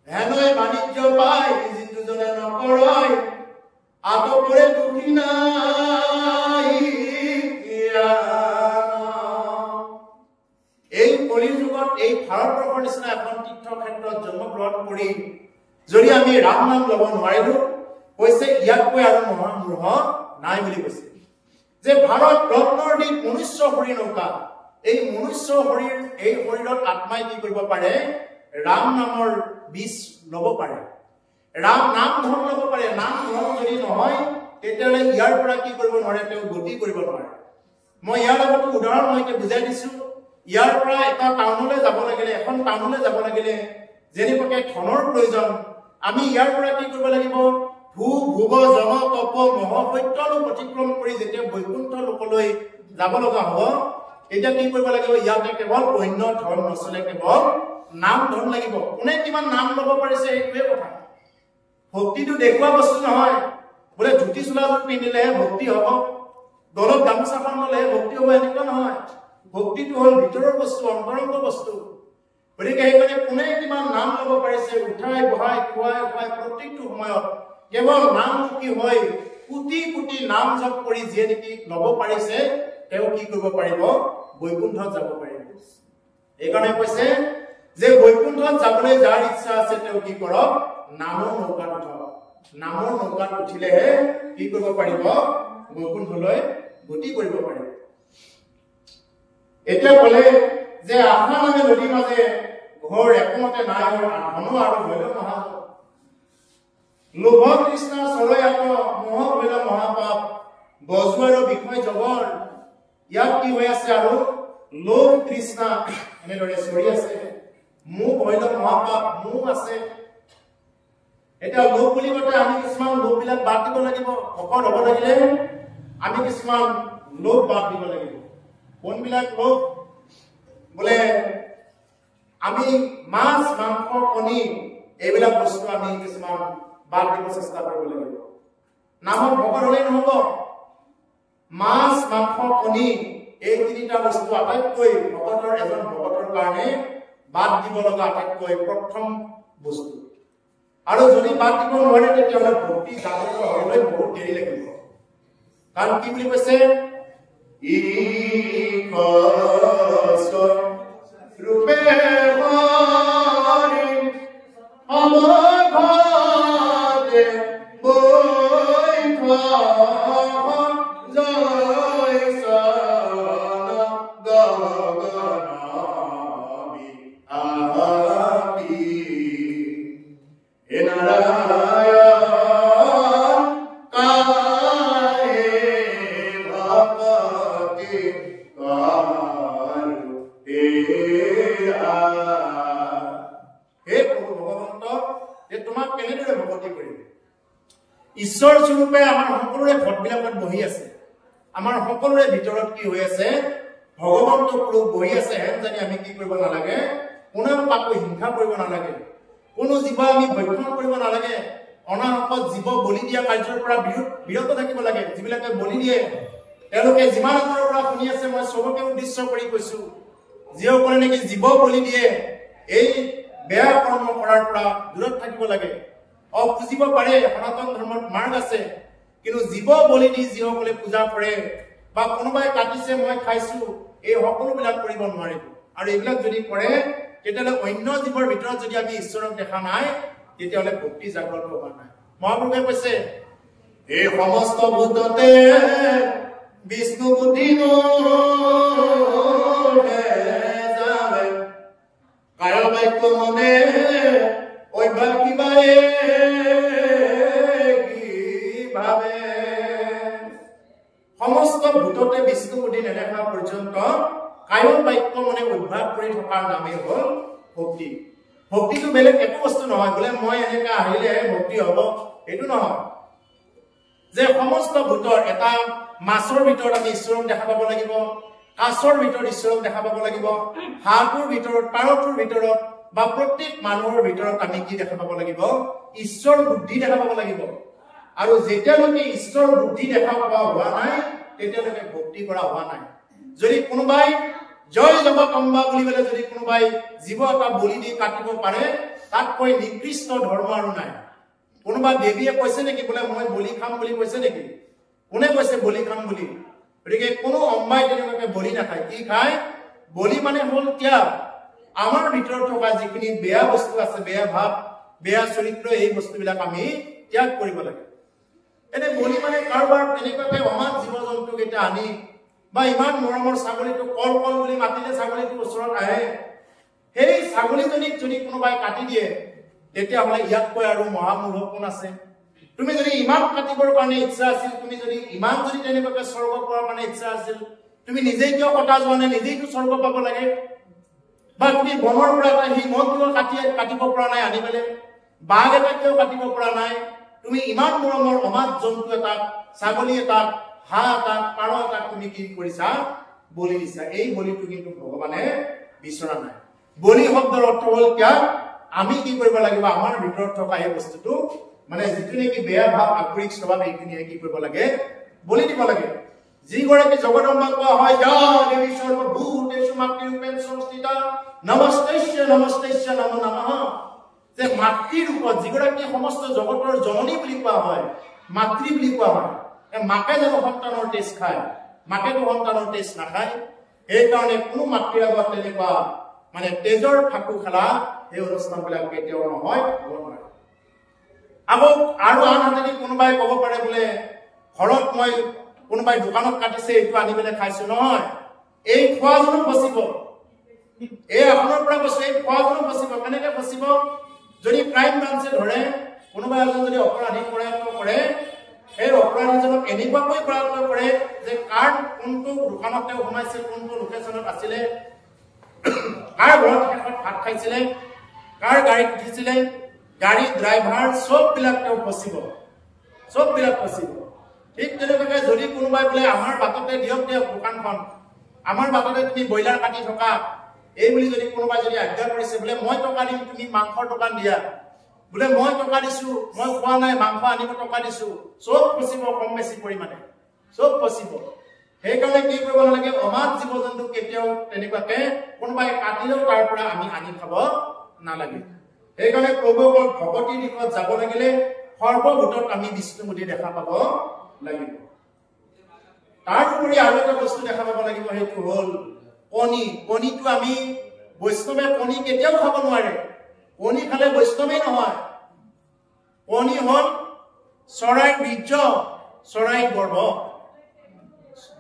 হেনয় বাণিজ্য পাই যিটো জনে নকৰয় আতপৰে দুখী নাই এই কলিযুগত এই ভাৰতবৰ্ষৰ নিচিনা এখন তীৰ্থক্ষেত্ৰত জন্মগ্ৰহণ কৰি যদি আমি ৰাম নাম ল'ব নোৱাৰিলো কৈছে ইয়াতকৈ আৰু মহামূঢ় নাই বুলি কৈছে যে ভাৰত ৰত্নৰ দ্বীপ মনুষ্য হৰি নৌকা এই মনুষ্য হৰিৰ এই শৰীৰত আত্মাই কি কৰিব পাৰে ৰাম নামৰ বীজ ল'ব পাৰে ৰাম নাম ধন ল'ব পাৰে নাম ধন যদি নহয় তেতিয়াহ'লে ইয়াৰ পৰা কি কৰিব নোৱাৰে তেওঁ গতি কৰিব নোৱাৰে মই ইয়াৰ লগতো উদাহৰণ মই বুজাই দিছো ইয়াৰ পৰা এটা টাউনলৈ যাব লাগিলে এখন টাউনলৈ যাব লাগিলে যেনেকৈ ধনৰ প্ৰয়োজন আমি ইয়াৰ পৰা কি কৰিব লাগিব ভূ ভুৱ জন তপ মহ সত্যলো অতিক্ৰম কৰি যেতিয়া বৈকুণ্ঠ লোকলৈ যাব লগা হ'ব এতিয়া কি কৰিব লাগিব ইয়াতে কেৱল অন্য ধন নচলে কেৱল নাম ধন লাগিব কোনে কিমান নাম ল'ব পাৰিছে এইটোৱে কথা ভক্তিটো দেখুৱা বস্তু নহয় বোলে ধুতি চোলাযোৰ পিন্ধিলেহে ভক্তি হ'ব দলত গামোচাখন ল'লেহে ভক্তি হ'ব এনেকুৱা নহয় ভক্তিটো হ'ল ভিতৰৰ বস্তু অন্তৰংগ বস্তু গতিকে সেইকাৰণে কোনে কিমান নাম ল'ব পাৰিছে উঠাই বহাই খুৱাই খুৱাই প্ৰত্যেকটো সময়ত কেৱল নামমুখী হৈ কোটি কোটি নাম জপ কৰি যিয়ে নেকি ল'ব পাৰিছে তেওঁ কি কৰিব পাৰিব বৈকুণ্ঠত যাব পাৰিব এইকাৰণে কৈছে যে বৈকুণ্ঠত যাবলৈ যাৰ ইচ্ছা আছে তেওঁ কি কৰক নামৰ নৌকাত উঠক নামৰ নৌকাত উঠিলেহে কি কৰিব পাৰিব বৈকুণ্ঠলৈ গতি কৰিব পাৰিব এতিয়া ক'লে যে আশা নামে নদী মাজে ঘৰ একমতে নাই ধন আৰু ভৈল মহাপাপ লোভ কৃষ্ণ চৰয়াত মোহ ভৈল মহাপাপ বজুৱাৰ বিষয় জগৰ ইয়াত কি হৈ আছে আৰু লোভ কৃষ্ণ এনেদৰে চৰি আছে মোহ ভৈল মহাপাপ মোহ আছে এটা লোভ বুলি কওঁতে আমি কিছুমান লোভবিলাক বাদ দিব লাগিব ভকত হ'ব লাগিলে আমি কিছুমান লোভ বাদ দিব লাগিব কোনবিলাক লোভ বোলে আমি মাছ মাংস কণী এইবিলাক বস্তু আমি কিছুমান বাদ দিব চেষ্টা কৰিব লাগিব নামত ভকত হ'লেই নহ'ব মাছ মাংস কণী এই তিনিটা বস্তু আটাইতকৈ ভকতৰ এজন ভকতৰ কাৰণে বাদ দিব লগা আটাইতকৈ প্ৰথম বস্তু আৰু যদি বাদ দিব নোৱাৰে তেতিয়াহ'লে ভক্তি জাগ্ৰত হ'বলৈ বহুত দেৰি লাগিব কাৰণ কি বুলি কৈছে ৰূপে হৰি অমঘাতে বৈঠ জয় সনা গগনাবি আপি হে নাৰায়ণ কায়ে ভগতি কাৰু হে প্ৰভু ভগৱন্ত যে তোমাক কেনেদৰে ভগতি কৰিম ঈশ্বৰ স্বৰূপে আমাৰ সকলোৰে ভটবিলাকত বহি আছে আমাৰ সকলোৰে ভিতৰত কি হৈ আছে ভগৱন্ত পুৰুষ বহি আছে হেন জানি আমি কি কৰিব নালাগে কোনেও কাকো হিংসা কৰিব নালাগে কোনো জীৱ আমি ভক্ষণ কৰিব নালাগে অনাহকত জীৱ বলি দিয়া কাৰ্যৰ পৰা বিৰত থাকিব লাগে যিবিলাকে বলি দিয়ে তেওঁলোকে যিমান আঁতৰৰ পৰা শুনি আছে মই সবকে উদ্দেশ্য কৰি কৈছো যিসকলে নেকি জীৱ বলি দিয়ে এই বেয়া কৰ্ম কৰাৰ পৰা দূৰত থাকিব লাগে বুজিব পাৰে সনাতন ধৰ্মত মাৰ্গ আছে কিন্তু জীৱ বলি দি যিসকলে পূজা কৰে বা কোনোবাই কাটিছে মই খাইছো এই সকলোবিলাক কৰিব নোৱাৰিব আৰু এইবিলাক যদি কৰে তেতিয়াহ'লে অন্য জীৱৰ ভিতৰত যদি আমি ঈশ্বৰক দেখা নাই তেতিয়াহ'লে ভক্তি জাগ্ৰত হোৱা নাই মহাপুৰুষে কৈছে এই সমস্ত ভূততে বিষ্ণু বুদ্ধি কায় বাক্য মনে অভ্যাস কিবায়ে ভাবে সমস্ত ভূততে বিষ্ণু বুদ্ধি নেদেখা পৰ্যন্ত কায় বাক্য মনে অভ্যাস কৰি থকাৰ নামেই হ'ল ভক্তি ভক্তিটো বেলেগ একো বস্তু নহয় বোলে মই এনেকা আহিলে ভক্তি হ'ব এইটো নহয় যে সমস্ত ভূতৰ এটা মাছৰ ভিতৰত আমি ঈশ্বৰক দেখা পাব লাগিব কাছৰ ভিতৰত ঈশ্বৰক দেখা পাব লাগিব হাঁহটোৰ ভিতৰত পাৰটোৰ ভিতৰত বা প্ৰত্যেক মানুহৰ ভিতৰত আমি কি দেখা পাব লাগিব ঈশ্বৰ বুদ্ধি দেখা পাব লাগিব আৰু যেতিয়ালৈকে ঈশ্বৰ বুদ্ধি দেখা পোৱা হোৱা নাই তেতিয়ালৈকে ভক্তি কৰা হোৱা নাই যদি কোনোবাই জয় জগদম্বা বুলি ক'লে যদি কোনোবাই জীৱ এটা বলি দি কাটিব পাৰে তাতকৈ নিকৃষ্ট ধৰ্ম আৰু নাই কোনোবা দেৱীয়ে কৈছে নেকি বোলে মই বলি খাম বুলি কৈছে নেকি কোনে কৈছে বলি খাম বুলি গতিকে কোনো অম্বাই তেনেকুৱাকে বলি নাখায় কি খায় বলি মানে হ'ল ত্যাগ আমাৰ ভিতৰত থকা যিখিনি বেয়া বস্তু আছে বেয়া ভাৱ বেয়া চৰিত্ৰ এই বস্তুবিলাক আমি ত্যাগ কৰিব লাগে এনে বলি মানে কাৰোবাৰ তেনেকুৱাকে অমাত জীৱ জন্তুক এটা আনি বা ইমান মৰমৰ ছাগলীটো কল কল বুলি মাতিলে ছাগলীটো ওচৰত আহে সেই ছাগলীজনীক যদি কোনোবাই কাটি দিয়ে তেতিয়াহ'লে ইয়াতকৈ আৰু মহামূৰ্খ কোন আছে তুমি যদি ইমান কাটিবৰ কাৰণে ইচ্ছা আছিল তুমি যদি ইমান যদি তেনেকুৱাকে স্বৰ্গ পোৱাৰ কাৰণে ইচ্ছা আছিল তুমি নিজেই কিয় কটা যোৱা নাই নিজেইতো স্বৰ্গ পাব লাগে বা তুমি বনৰ পৰা এটা সিংহ কিয় কাটিব পৰা নাই আনি পেলাই বাঘ এটা কিয় কাটিব পৰা নাই তুমি ইমান মৰমৰ অমাত জন্তু এটাক ছাগলী এটাক হাঁহ এটাক পাৰ এটাক তুমি কি কৰিছা বলি দিছা এই বলিটো কিন্তু ভগৱানে বিচৰা নাই বলি শব্দৰ অৰ্থ হ'ল ত্যাগ আমি কি কৰিব লাগিব আমাৰ ভিতৰত থকা এই বস্তুটো মানে যিটো নেকি বেয়া ভাৱ আগ্ৰহিক স্বভাৱ এইখিনিয়ে কি কৰিব লাগে বলি দিব লাগে যিগৰাকী জগদম্বাক কোৱা হয় যা দেৱী সৰ্বভূতেষু মাতৃৰূপেণ সংস্থিতা নমস্তেশ্য নমো নমঃ যে মাতৃ ৰূপত যিগৰাকী সমস্ত জগতৰ জননী বুলি কোৱা হয় মাতৃ বুলি কোৱা হয় মাকে জানো সন্তানৰ তেজ খায় মাকেতো সন্তানৰ তেজ নাখায় সেইকাৰণে কোনো মাতৃৰ আগত তেনেকুৱা মানে তেজৰ ফাকু খেলা এই অনুষ্ঠানবিলাক কেতিয়াও নহয় হ'ব নোৱাৰে আকৌ আৰু আনহাতে কোনোবাই ক'ব পাৰে বোলে ঘৰত মই কোনোবাই দোকানত কাটিছে এইটো আনি পেলাই খাইছো নহয় এই খোৱাজনো ফচিব এই আপোনাৰ পৰা কৈছো এই খোৱাজনো ফচিব কেনেকে ফচিব যদি ক্ৰাইম ব্ৰাঞ্চে ধৰে কোনোবা এজন যদি অপৰাধী কৰায়ত্ব কৰে এই অপৰাধীজনক এনেকুৱাকৈ কৰায়ত্ব কৰে যে কাৰ কোনটো দোকানত তেওঁ সোমাইছিল কোনটো লোকেশ্যনত আছিলে কাৰ ঘৰত শেষত ভাত খাইছিলে কাৰ গাড়ীত উঠিছিলে গাড়ী ড্ৰাইভাৰ সববিলাক তেওঁ ফচিব ঠিক তেনেকুৱাকে যদি কোনোবাই বোলে আমাৰ বাটতে দিয়ক দোকানখন আমাৰ বাটতে তুমি ব্ৰইলাৰ কাটি থকা এই বুলি যদি কোনোবাই যদি আজ্ঞা কৰিছে বোলে মই টকা দিম তুমি মাংসৰ দোকান দিয়া বোলে মই টকা দিছো মই খোৱা নাই মাংস আনিব টকা দিছো সব ফচিব কম বেছি পৰিমাণে সব ফচিব সেইকাৰণে কি কৰিব নালাগে অমাত জীৱ জন্তু কেতিয়াও তেনেকুৱাকে কোনোবাই কাটিলেও তাৰ পৰা আমি আনি খাব নালাগে সেইকাৰণে প্ৰভুকৰ ভগৱতীৰ দিশত যাব লাগিলে সৰ্বভূতত আমি বিষ্ণু বুদ্ধি দেখা পাব লাগিব তাৰ উপৰি আৰু এটা বস্তু দেখা পাব লাগিব সেইটো হ'ল কণীটো আমি বৈষ্ণৱে কণী কেতিয়াও খাব নোৱাৰে কণী খালে বৈষ্ণৱেই নহয় কণী হ'ল চৰাইৰ বীৰ্য চৰাইৰ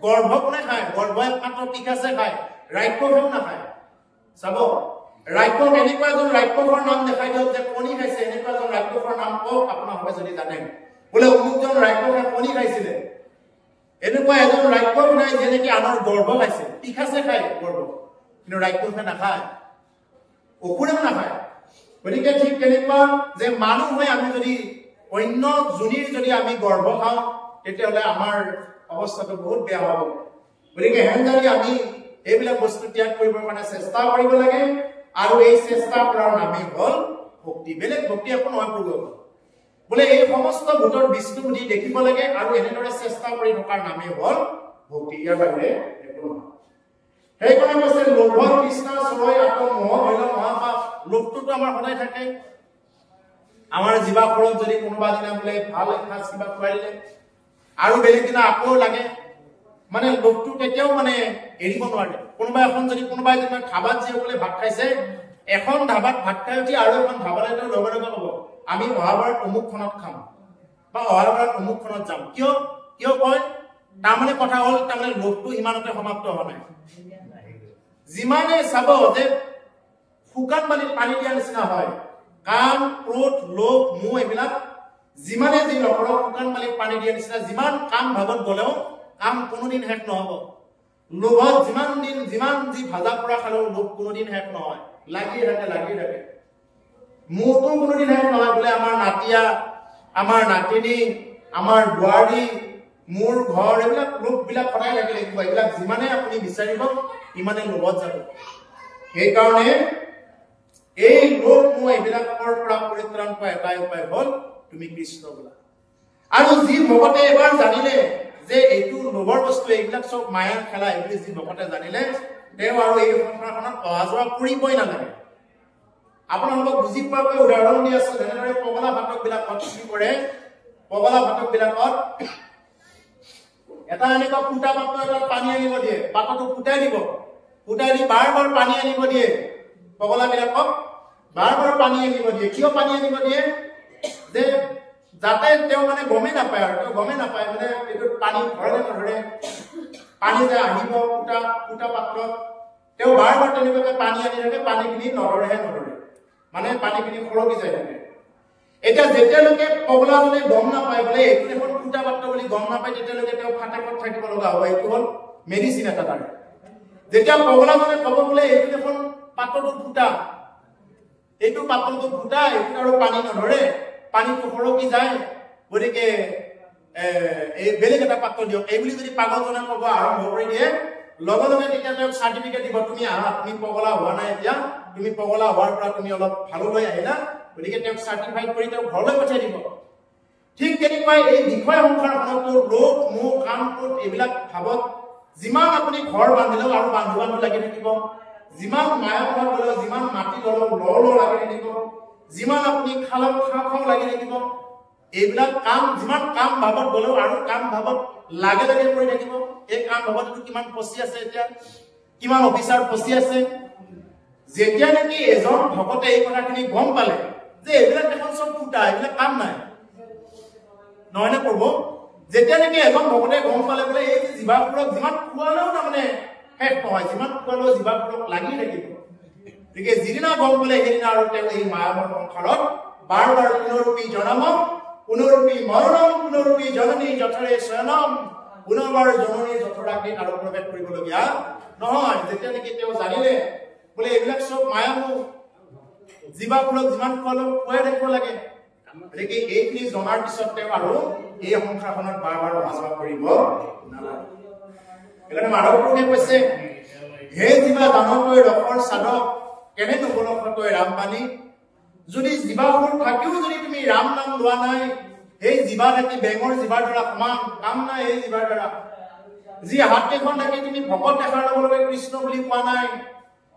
গৰ্ভ কোনে খায় গৰ্ভ একমাত্ৰ পিকাছে খায় ৰাক্ষসেও নাখায় চাব ৰাক্ষস এনেকুৱা এজন ৰাক্ষসৰ নাম দেখাই দিয়ক যে কণী খাইছে এনেকুৱা এজন ৰাক্ষসৰ নাম কওক আপোনালোকে যদি জানে বোলে অমুকজন ৰাক্ষসে কণী খাইছিলে এনেকুৱা এজন ৰাক্ষস নাই যে নেকি আনৰ গৰ্ভ খাইছে পিকাছে খায় গৰ্ভ কিন্তু ৰাক্ষসে নাখায় অসুৰেও নাখায় গতিকে ঠিক তেনেকুৱা যে মানুহ হৈ আমি যদি অন্য যোনিৰ যদি আমি গৰ্ভ খাওঁ তেতিয়াহ'লে আমাৰ অৱস্থাটো বহুত বেয়া হ'ব গতিকে হেনজাৰি আমি এইবিলাক বস্তু ত্যাগ কৰিবৰ কাৰণে চেষ্টা কৰিব লাগে আৰু এই চেষ্টা কৰাৰ নামেই হ'ল ভক্তি বেলেগ ভক্তি একো নহয় প্ৰভু বোলে এই সমস্ত ভূতৰ বিষ্ণু বুলি দেখিব লাগে আৰু এনেদৰে চেষ্টা কৰি থকাৰ নামেই হ'ল ভক্তি ইয়াৰ বাহিৰে একো নহয় সেইকাৰণে কৈছে লোভ তৃষ্ণা ছয় আকৌ মোহ হইল মহাপাপ লোভটোতো আমাৰ সদায় থাকে আমাৰ জিভাখনত যদি কোনোবা দিনা বোলে ভাল এসাঁজ কিবা খুৱাই দিলে আৰু বেলেগ দিনা আকৌ লাগে মানে লোভটো কেতিয়াও মানে এৰিব নোৱাৰে কোনোবা এখন যদি কোনোবাই যেন ধাবাত যে বোলে ভাত খাইছে এখন ধাবাত ভাত খাই উঠি আৰু এখন ধাবালৈ তেওঁ লগে লগে ক'ব আমি অহাবাৰ অমুকখনত খাম বা অহাবাৰ অমুকখনত যাম কিয় কিয় কয় তাৰমানে কথা হ'ল তাৰমানে লোভটো ইমানতে সমাপ্ত হোৱা নাই যিমানে চাব যে শুকান পানীত পানী দিয়া নিচিনা হয় কাম ক্ৰোধ লোভ মোহ এইবিলাক যিমানে যি নকৰক শুকান পানীত পানী দিয়া নিচিনা যিমান কাম ভাগত গ'লেও কাম কোনোদিন শেষ নহ'ব লোভত যিমান যি ভাজা পৰা খালেও লোভ কোনোদিন শেষ নহয় লাগি থাকে মোহটো কোনোদিন শেষ নহয় বোলে আমাৰ নাতিয়া আমাৰ নাতিনী আমাৰ বোৱাৰী মোৰ ঘৰ এইবিলাক লোভবিলাক সদায় লাগি লাগিব এইবিলাক যিমানে আপুনি বিচাৰিব ইমানে লোভত যাব সেইকাৰণে এই লোভ মোহ এইবিলাকৰ পৰা পৰিত্ৰাণ পোৱা এটাই উপায় হ'ল তুমি কৃষ্ণ বোলা আৰু যি ভকতে এবাৰ জানিলে যে এইটো লোভৰ বস্তু এইবিলাক চব মায়াৰ খেলা এইবুলি যি ভকতে জানিলে তেওঁ আৰু এই সংসাৰখনত অহা যোৱা কৰিবই নালাগে আপোনালোকক বুজি পোৱাকৈ উদাহৰণ দি আছো যেনেদৰে পগলা ভাটক বিলাকত কি কৰে পগলা ভাটক বিলাকত এটা এনেকুৱা ফুটা পাত্ৰ এটাত পানী আনিব দিয়ে পাত্ৰটো ফুটাই দিব ফুটাই দি বাৰ বাৰ পানী আনিব দিয়ে পগলা বিলাকক বাৰ বাৰ পানী আনিব দিয়ে কিয় পানী আনিব দিয়ে যে যাতে তেওঁ মানে গমেই নাপায় আৰু তেওঁ গমেই নাপায় মানে এইটো পানী ধৰে নধৰে পানী যে আহিব ফুটা পাত্ৰত তেওঁ বাৰ বাৰ তেনেকুৱাকৈ পানী আনি থাকে পানীখিনি নধৰেহে নধৰে মানে পানীখিনি সৰকি যায় থাকে এতিয়া যেতিয়ালৈকে পগলাজনে গম নাপায় বোলে এইটো এখন ফুটা পাত্ৰ বুলি গম নাপায় তেতিয়ালৈকে তেওঁ ফাটাকত থাকিব লগা হ'ব এইটো হ'ল মেডিচিন এটা তাৰ যেতিয়া পগলাজনে ক'ব বোলে এইটো এখন পাত্ৰটো ফুটা এইটো পাত্ৰটো ফুটা এইটো আৰু পানী নধৰে পানীটো সৰকি যায় গতিকে এই বেলেগ এটা পাত্ৰ দিয়ক এই বুলি যদি পাগলজনে ক'ব আৰম্ভ কৰি দিয়ে লগে লগে তেতিয়া তেওঁক চাৰ্টিফিকেট দিব তুমি আহা তুমি পগলা হোৱা নাই এতিয়া তুমি পগলা হোৱাৰ পৰা তুমি অলপ ভাললৈ আহিলা গতিকে তেওঁক চাৰ্টিফাইড কৰি তেওঁক ঘৰলৈ পঠিয়াই দিব ঠিক তেনেকুৱাই এই বিষয় সংসাৰখনতো লোভ মোহ কাম ক্ৰোধ এইবিলাক ভাৱত যিমান আপুনি ঘৰ বান্ধিলেও আৰু বান্ধো লাগি থাকিব যিমান মায়া মোহ গ'লেও যিমান মাটি ল'লেও ল লাগি থাকিব যিমান আপুনি খালেও খাওঁ লাগি থাকিব এইবিলাক কাম যিমান কাম ভাৱত গ'লেও আৰু কাম ভাৱত লাগে কৰি থাকিব এই কাম ভাৱতটো কিমান ফচি আছে এতিয়া কিমান অফিচাৰ ফচি আছে যেতিয়া নেকি এজন ভকতে এই কথাখিনি গম পালে যে এইবিলাক দেখোন চব ফুটা এইবিলাক কাম নাই নহয়নে প্ৰভু যেতিয়া নেকি এজন ভকতে গম পালে বোলে এই জীৱাবোৰক যিমান খোৱালেও তাৰমানে শেষ নহয় যিমান খোৱালেও জীৱাবোৰক লাগি থাকিব গতিকে যিদিনা গম পালে সেইদিনা আৰু তেওঁ এই মায়ামৰ সংসাৰত বাৰ বাৰ পুনৰূপী জনমম পুনৰূপী মৰণম পুনৰূপী জননী যথৰে শয়নম পুনৰবাৰ জননী যথৰাগ্নিত আৰু প্ৰৱেশ কৰিবলগীয়া নহয় যেতিয়া নেকি তেওঁ জানিলে বোলে এইবিলাক চব মায়ামোহ জীৱাবোৰক যিমান খোৱালেও খুৱাই থাকিব লাগে গতিকে এইখিনি জনাৰ পিছত তেওঁ আৰু এই সংসাৰখনত বাৰ বাৰ অহা যোৱা কৰিব নালাগে সেইকাৰণে মাধৱ পুৰুষে কৈছে হে জীৱা দানতৈ ৰসৰ সাধক কেনে নবলক্ষতৈ ৰামবাণী যদি জীৱাবোৰ থাকিও যদি তুমি ৰাম নাম লোৱা নাই এই জীৱা থাকি বেঙৰ জীৱাৰ দ্বাৰা সমান কাম নাই এই জীৱাৰ দ্বাৰা যি হাত কেইখন থাকি তুমি ভকত দেখাৰ লগে লগে কৃষ্ণ বুলি কোৱা নাই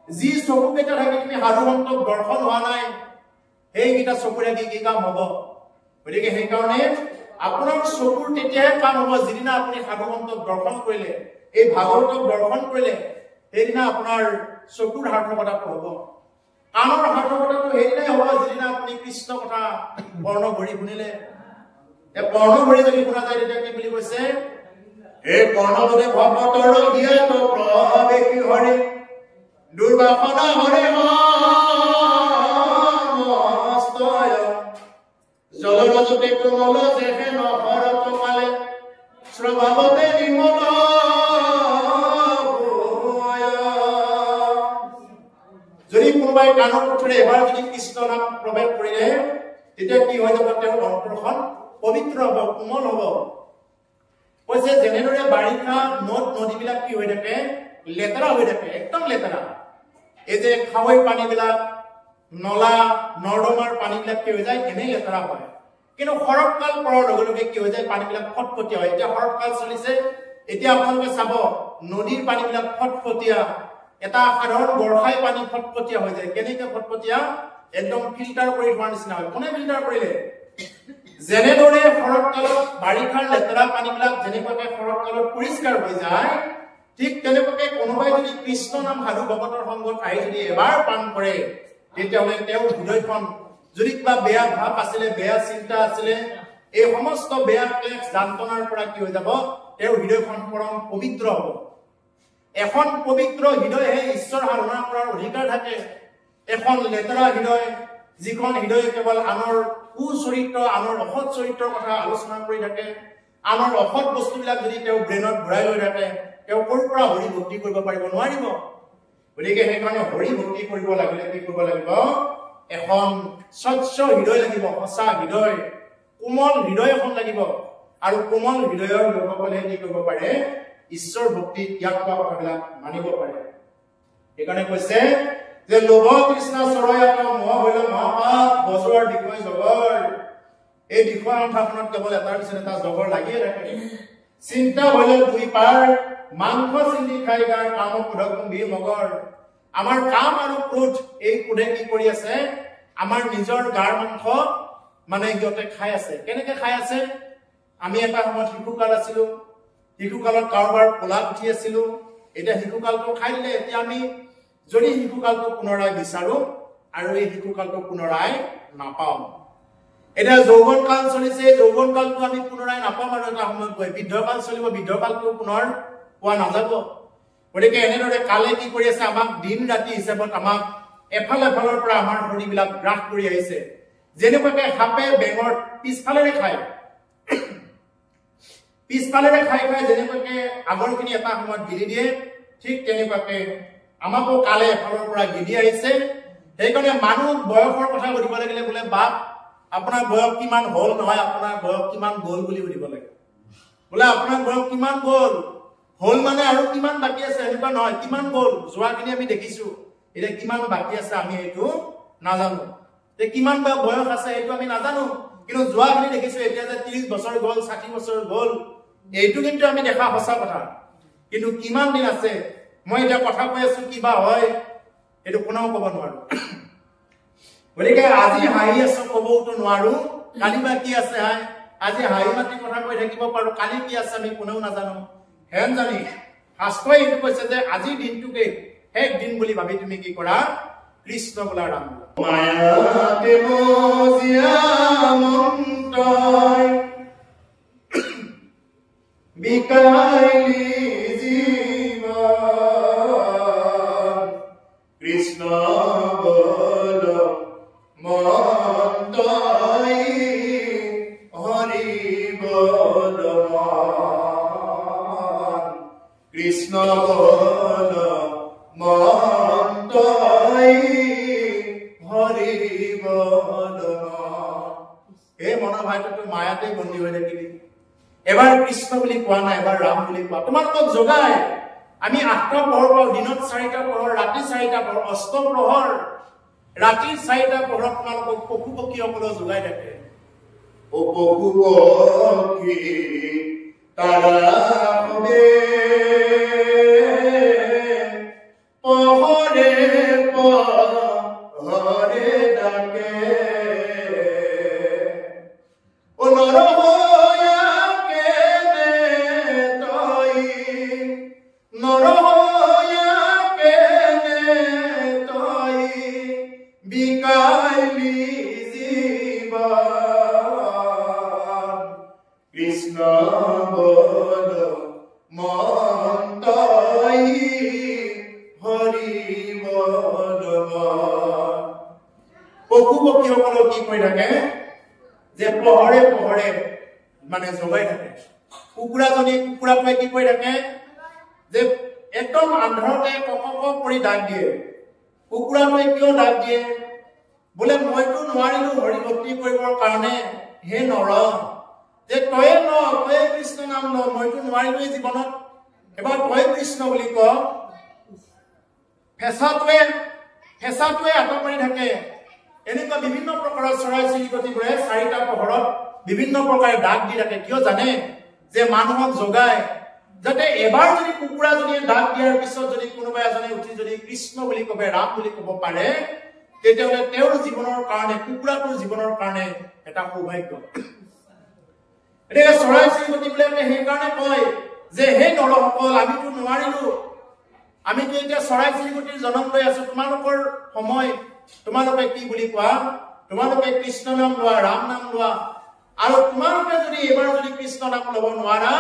যি চকু কেইটা থাকি তুমি সাধুসন্তক দৰ্শন হোৱা নাই সেইকেইটা চকুৰে কি কাম হ'ব গতিকে সেইকাৰণে আপোনাৰ চকুৰ তেতিয়াহে কাম হ'ব যিদিনা আপুনি সাধুসন্তক দৰ্শন কৰিলে এই ভাগৱতক দৰ্শন কৰিলে সেইদিনা আপোনাৰ চকুৰ সাৰ্থকতাটো হ'ব কামৰ সাৰ্থকতাটো সেইদিনাই হ'ব যিদিনা আপুনি কৃষ্ণ কথা বৰ্ণ ভৰি শুনিলে বৰ্ণ ভৰি যদি শুনা যায় তেতিয়া কি বুলি কৈছে এই কৰ্ণপদে ভকতৰ জ্ঞাত প্ৰৱেশী হৰে দুৰ্বাসনা হৰে মস্তয় জলৰজতে কোমল যেহে নহৰত কালে স্বভাৱতে নিৰ্মল যদি কোনোবাই কাণৰ পথৰে এবাৰ যদি কৃষ্ণ নাম প্ৰৱেশ কৰিলে তেতিয়া কি হৈ যাব তেওঁৰ অন্তৰখন পবিত্ৰ হ'ব কোমল হ'ব কৈছে যেনেদৰে বাৰিষা নদ নদীবিলাক কি হৈ থাকে লেতেৰা হৈ থাকে একদম লেতেৰা এই যে খাৱৈ পানীবিলাক নলা নৰ্দমাৰ পানীবিলাক কি হৈ যায় এনেই লেতেৰা হয় কিন্তু শৰৎকাল পৰাৰ লগে লগে কি হৈ যায় পানীবিলাক ফটফটীয়া হয় এতিয়া শৰৎকাল চলিছে এতিয়া আপোনালোকে চাব নদীৰ পানীবিলাক ফটফটীয়া এটা সাধাৰণ বৰ্ষাই পানী ফটফটীয়া হৈ যায় কেনেকৈ ফটফটীয়া একদম ফিল্টাৰ কৰি থোৱাৰ নিচিনা হয় কোনে ফিল্টাৰ কৰিলে যেনেদৰে শৰৎকালত বাৰিষাৰ লেতেৰা পানীবিলাক যেনেকৈ শৰৎকালত পৰিষ্কাৰ হৈ যায় ঠিক তেনেকৈ কোনোবাই যদি কৃষ্ণ নাম সাধু ভকতৰ সংগত আহি যদি এবাৰ পান কৰে তেতিয়াহ'লে তেওঁৰ হৃদয়খন যদি কিবা বেয়া ভাৱ আছিলে বেয়া চিন্তা আছিলে এই সমস্ত বেয়া ক্লেশ যান্ত্ৰণাৰ পৰা কি হৈ যাব তেওঁৰ হৃদয়খন পৰম পবিত্ৰ হ'ব এখন পবিত্ৰ হৃদয়হে ঈশ্বৰ সাধনা কৰাৰ অধিকাৰ থাকে এখন লেতেৰা হৃদয় যিখন হৃদয় কেৱল আনৰ কুচৰিত্ৰ আনৰ অসৎ চৰিত্ৰৰ কথা আলোচনা কৰি থাকে আনৰ অসৎ বস্তুবিলাক যদি তেওঁ ব্ৰেইনত ভৰাই লৈ থাকে তেওঁ ক'ৰ পৰা হৰি ভক্তি কৰিব পাৰিব নোৱাৰিব গতিকে সেইকাৰণে হৰি ভক্তি কৰিব লাগিলে কি কৰিব লাগিব এখন স্বচ্ছ হৃদয় লাগিব সঁচা হৃদয় কোমল হৃদয় এখন লাগিব আৰু কোমল হৃদয়ৰ লোকসকলে কি কৰিব পাৰে ঈশ্বৰ ভক্তি ত্যাগ কৰা কথাবিলাক মানিব পাৰে সেইকাৰণে কৈছে যে লোভ তৃষ্ণা চৰয়াত মোহ হইল মহাপাপ বজোৱাৰ বিষয় জগৰ এই বিষয় অন্থাখনত কেৱল এটাৰ পিছত এটা জগৰ লাগিয়ে থাকে চিন্তা হইল দুই পাৰ মাংস চিন্তি খাই গাৰ কাম ক্ৰোধ কুম্ভীৰ মগৰ আমাৰ কাম আৰু ক্ৰোধ এই ক্ৰোধে কি কৰি আছে আমাৰ নিজৰ গাৰ মাংস মানে সিহঁতে খাই আছে কেনেকৈ খাই আছে আমি এটা সময়ত শিশুকাল আছিলো শিশুকালত কাৰোবাৰ কোলাত উঠি আছিলো এতিয়া শিশুকালটো খাই দিলে এতিয়া আমি যদি শিশুকালটো পুনৰাই বিচাৰো আৰু এই শিশুকালটো পুনৰাই নাপাওঁ এটা যৌৱনকাল চলিছে যৌৱনকালটো আমি পুনৰাই নাপাম আৰু এটা সময়ত গৈ বৃদ্ধকাল চলিব বৃদ্ধকালটো পুনৰ পোৱা নাযাব গতিকে এনেদৰে কালে কি কৰি আছে আমাক দিন ৰাতি হিচাপত আমাক এফালৰ পৰা আমাৰ শৰীৰবিলাক গ্ৰাস কৰি আহিছে যেনেকৈ সাপে বেঙৰ পিছফালেৰে খায় যেনেকৈ আগৰখিনি এটা সময়ত গিলি দিয়ে ঠিক তেনেকৈ আমাকো কালে এফালৰ পৰা গিলি আহিছে সেইকাৰণে মানুহ বয়সৰ কথা সুধিব লাগিলে বোলে বাপ আপোনাৰ বয়স কিমান হ'ল নহয় আপোনাৰ বয়স কিমান গ'ল বুলি সুধিব লাগে বোলে আপোনাৰ বয়স কিমান গ'ল হ'ল মানে আৰু কিমান বাকী আছে এনেকুৱা নহয় কিমান গ'ল যোৱাখিনি আমি দেখিছো এতিয়া কিমান বাকী আছে আমি এইটো নাজানো তে কিমান বা বয়স আছে এইটো আমি নাজানো কিন্তু যোৱাখিনি দেখিছো এতিয়া যে 30 বছৰ গ'ল 60 বছৰ গ'ল এইটো কিন্তু আমি দেখা সঁচা কথা কিন্তু কিমান দিন আছে মই এটা কথা কৈ আছো কিবা হয় এইটো কোনেও ক'ব নোৱাৰো গতিকে আজি হাঁহি আছো ক'বতো নোৱাৰো কালি বা কি আছে আজি হাঁহি মাতি কথা কৈ থাকিব পাৰো কালি কি আছে আমি কোনেও নাজানো হেন জানি শাস্ত্ৰই এইটো কৈছে যে আজিৰ দিনটোকে শেষ দিন বুলি ভাবি তুমি কি কৰা কৃষ্ণ বোলা ৰাম মায়াতে মজিয়া মন্তই বিকাইলি জীবন কৃষ্ণ বল মন্তই হৰি বল কৃষ্ণ বল মন্তই হৰি বল এই মনোভাৱটো মায়াতে বন্দী হৈ থাকিলি এবাৰ কৃষ্ণ বুলি কোৱা নাই এবাৰ ৰাম বুলি কোৱা তোমালোকক জগাই আমি 8টা পহৰ পাওঁ দিনত 4টা পহৰ ৰাতি 4টা পহৰ অস্ত প্ৰহৰ ৰাতি 4টা পহৰত তোমালোকক পশু পক্ষীসকলে জগাই থাকে ও পশু পক্ষী তাৰা হবে পহৰে পহৰে ডাকে ও কৃষ্ণ বল মন্তই হৰি বল পশু পক্ষীসকলক কি কৰি থাকে যে পহৰে পহৰে মানে জগাই থাকে কুকুৰাটোৱে কি কৰি থাকে যে একদম আন্ধাৰতে কক কৰি ডাক দিয়ে কুকুৰাটোৱে কিয় ডাক দিয়ে বোলে মইতো নোৱাৰিলো হৰি ভক্তি কৰিবৰ কাৰণে হে নৰ যে তয়ে কৃষ্ণ নাম ল মইতো নোৱাৰিলো এই জীৱনত এবাৰ তয়ে কৃষ্ণ বুলি ক ফেঁচাটোৱে আঁতৰ মাৰি থাকে এনেকুৱা বিভিন্ন প্ৰকাৰৰ চৰাই চিৰিকটিবোৰে চাৰিটা পোহৰত বিভিন্ন প্ৰকাৰে ডাক দি থাকে কিয় জানে যে মানুহক জগায় যাতে এবাৰ যদি কুকুৰাজনীয়ে ডাক দিয়াৰ পিছত যদি কোনোবা এজনে উঠি যদি কৃষ্ণ বুলি কবে ৰাম বুলি ক'ব পাৰে তেতিয়াহ'লে তেওঁৰ জীৱনৰ কাৰণে কুকুৰাটোৰ জীৱনৰ কাৰণে এটা সৌভাগ্য এতিয়া চৰাই চিৰিকটিবিলাকে সেইকাৰণে কয় যে হে নৰসকল আমিতো নোৱাৰিলো আমিতো এতিয়া চৰাই চিৰিকটিৰ জন্ম লৈ আছো তোমালোকৰ সময় তোমালোকে কি বুলি কোৱা তোমালোকে কৃষ্ণ নাম লোৱা ৰাম নাম লোৱা আৰু তোমালোকে যদি এবাৰ যদি কৃষ্ণ নাম ল'ব নোৱাৰা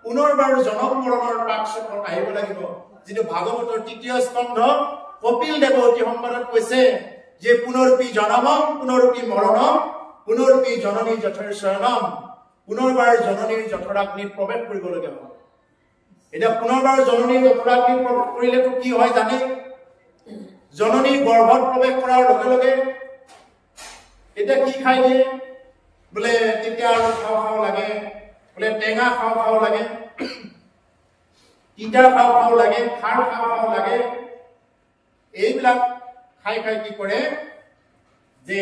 পুনৰবাৰ জনম মৰণৰ পাক চক্ৰত আহিব লাগিব যিটো ভাগৱতৰ ৩য় স্কন্ধ কপিল দেৱ অতি সম্পাদত কৈছে যে পুনৰপি জনমম পুনৰপি মৰণম পুনৰপি জননী যথৰ শৰণম পুনৰবাৰ জননীৰ যথৰাগ্নিত প্ৰৱেশ কৰিবলগীয়া হয় এটা পুনৰবাৰ জননীৰ যথৰাগ্নিত প্ৰৱেশ কৰিলেতো কি হয় জানে জননীৰ গৰ্ভত প্ৰৱেশ কৰাৰ লগে লগে এটা কি খাই দিয়ে বোলে তেতিয়া আৰু খাও খাও লাগে বোলে টেঙা খাও খাও লাগে তিতা খাও খাও লাগে খাৰ খাও খাও লাগে এইবিলাক খাই খাই কি কৰে যে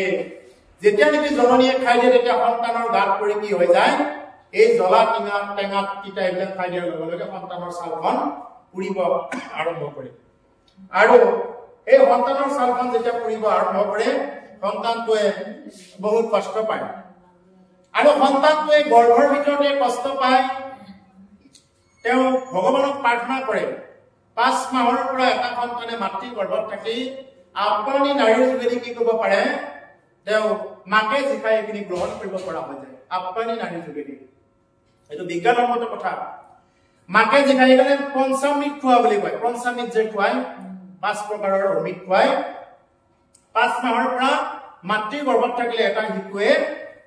যেতিয়া নেকি জননীয়ে খাই দিয়ে তেতিয়া সন্তানৰ গাত পৰি কি হৈ যায় এই জ্বলা টেঙা তিতা এইবিলাক খাই দিয়াৰ লগে লগে সন্তানৰ ছালখন পুৰিব আৰম্ভ কৰে আৰু এই সন্তানৰ ছালখন যেতিয়া পুৰিব আৰম্ভ কৰে সন্তানটোৱে বহুত কষ্ট পায় আৰু সন্তানটোৱে গৰ্ভৰ ভিতৰতে কষ্ট পায় তেওঁ ভগৱানক প্ৰাৰ্থনা কৰে 5 মাহৰ পৰা এটা সন্তানে মাতৃ গৰ্ভত থাকি আপনি নাৰীৰ যোগেদি কি কৰিব পাৰে তেওঁ মাকে জিকাই এইখিনি গ্ৰহণ কৰিব পৰা হৈ যায় আপনি নাৰীৰ যোগেদি এইটো বিজ্ঞানসন্মত কথা মাকে জিকাই কাৰণে পঞ্চামৃত খোৱা বুলি কয় পঞ্চামৃত যে খুৱায় 5 প্ৰকাৰৰ অমৃত খুৱায় 5 মাহৰ পৰা মাতৃ গৰ্ভত থাকিলে এটা শিশুৱে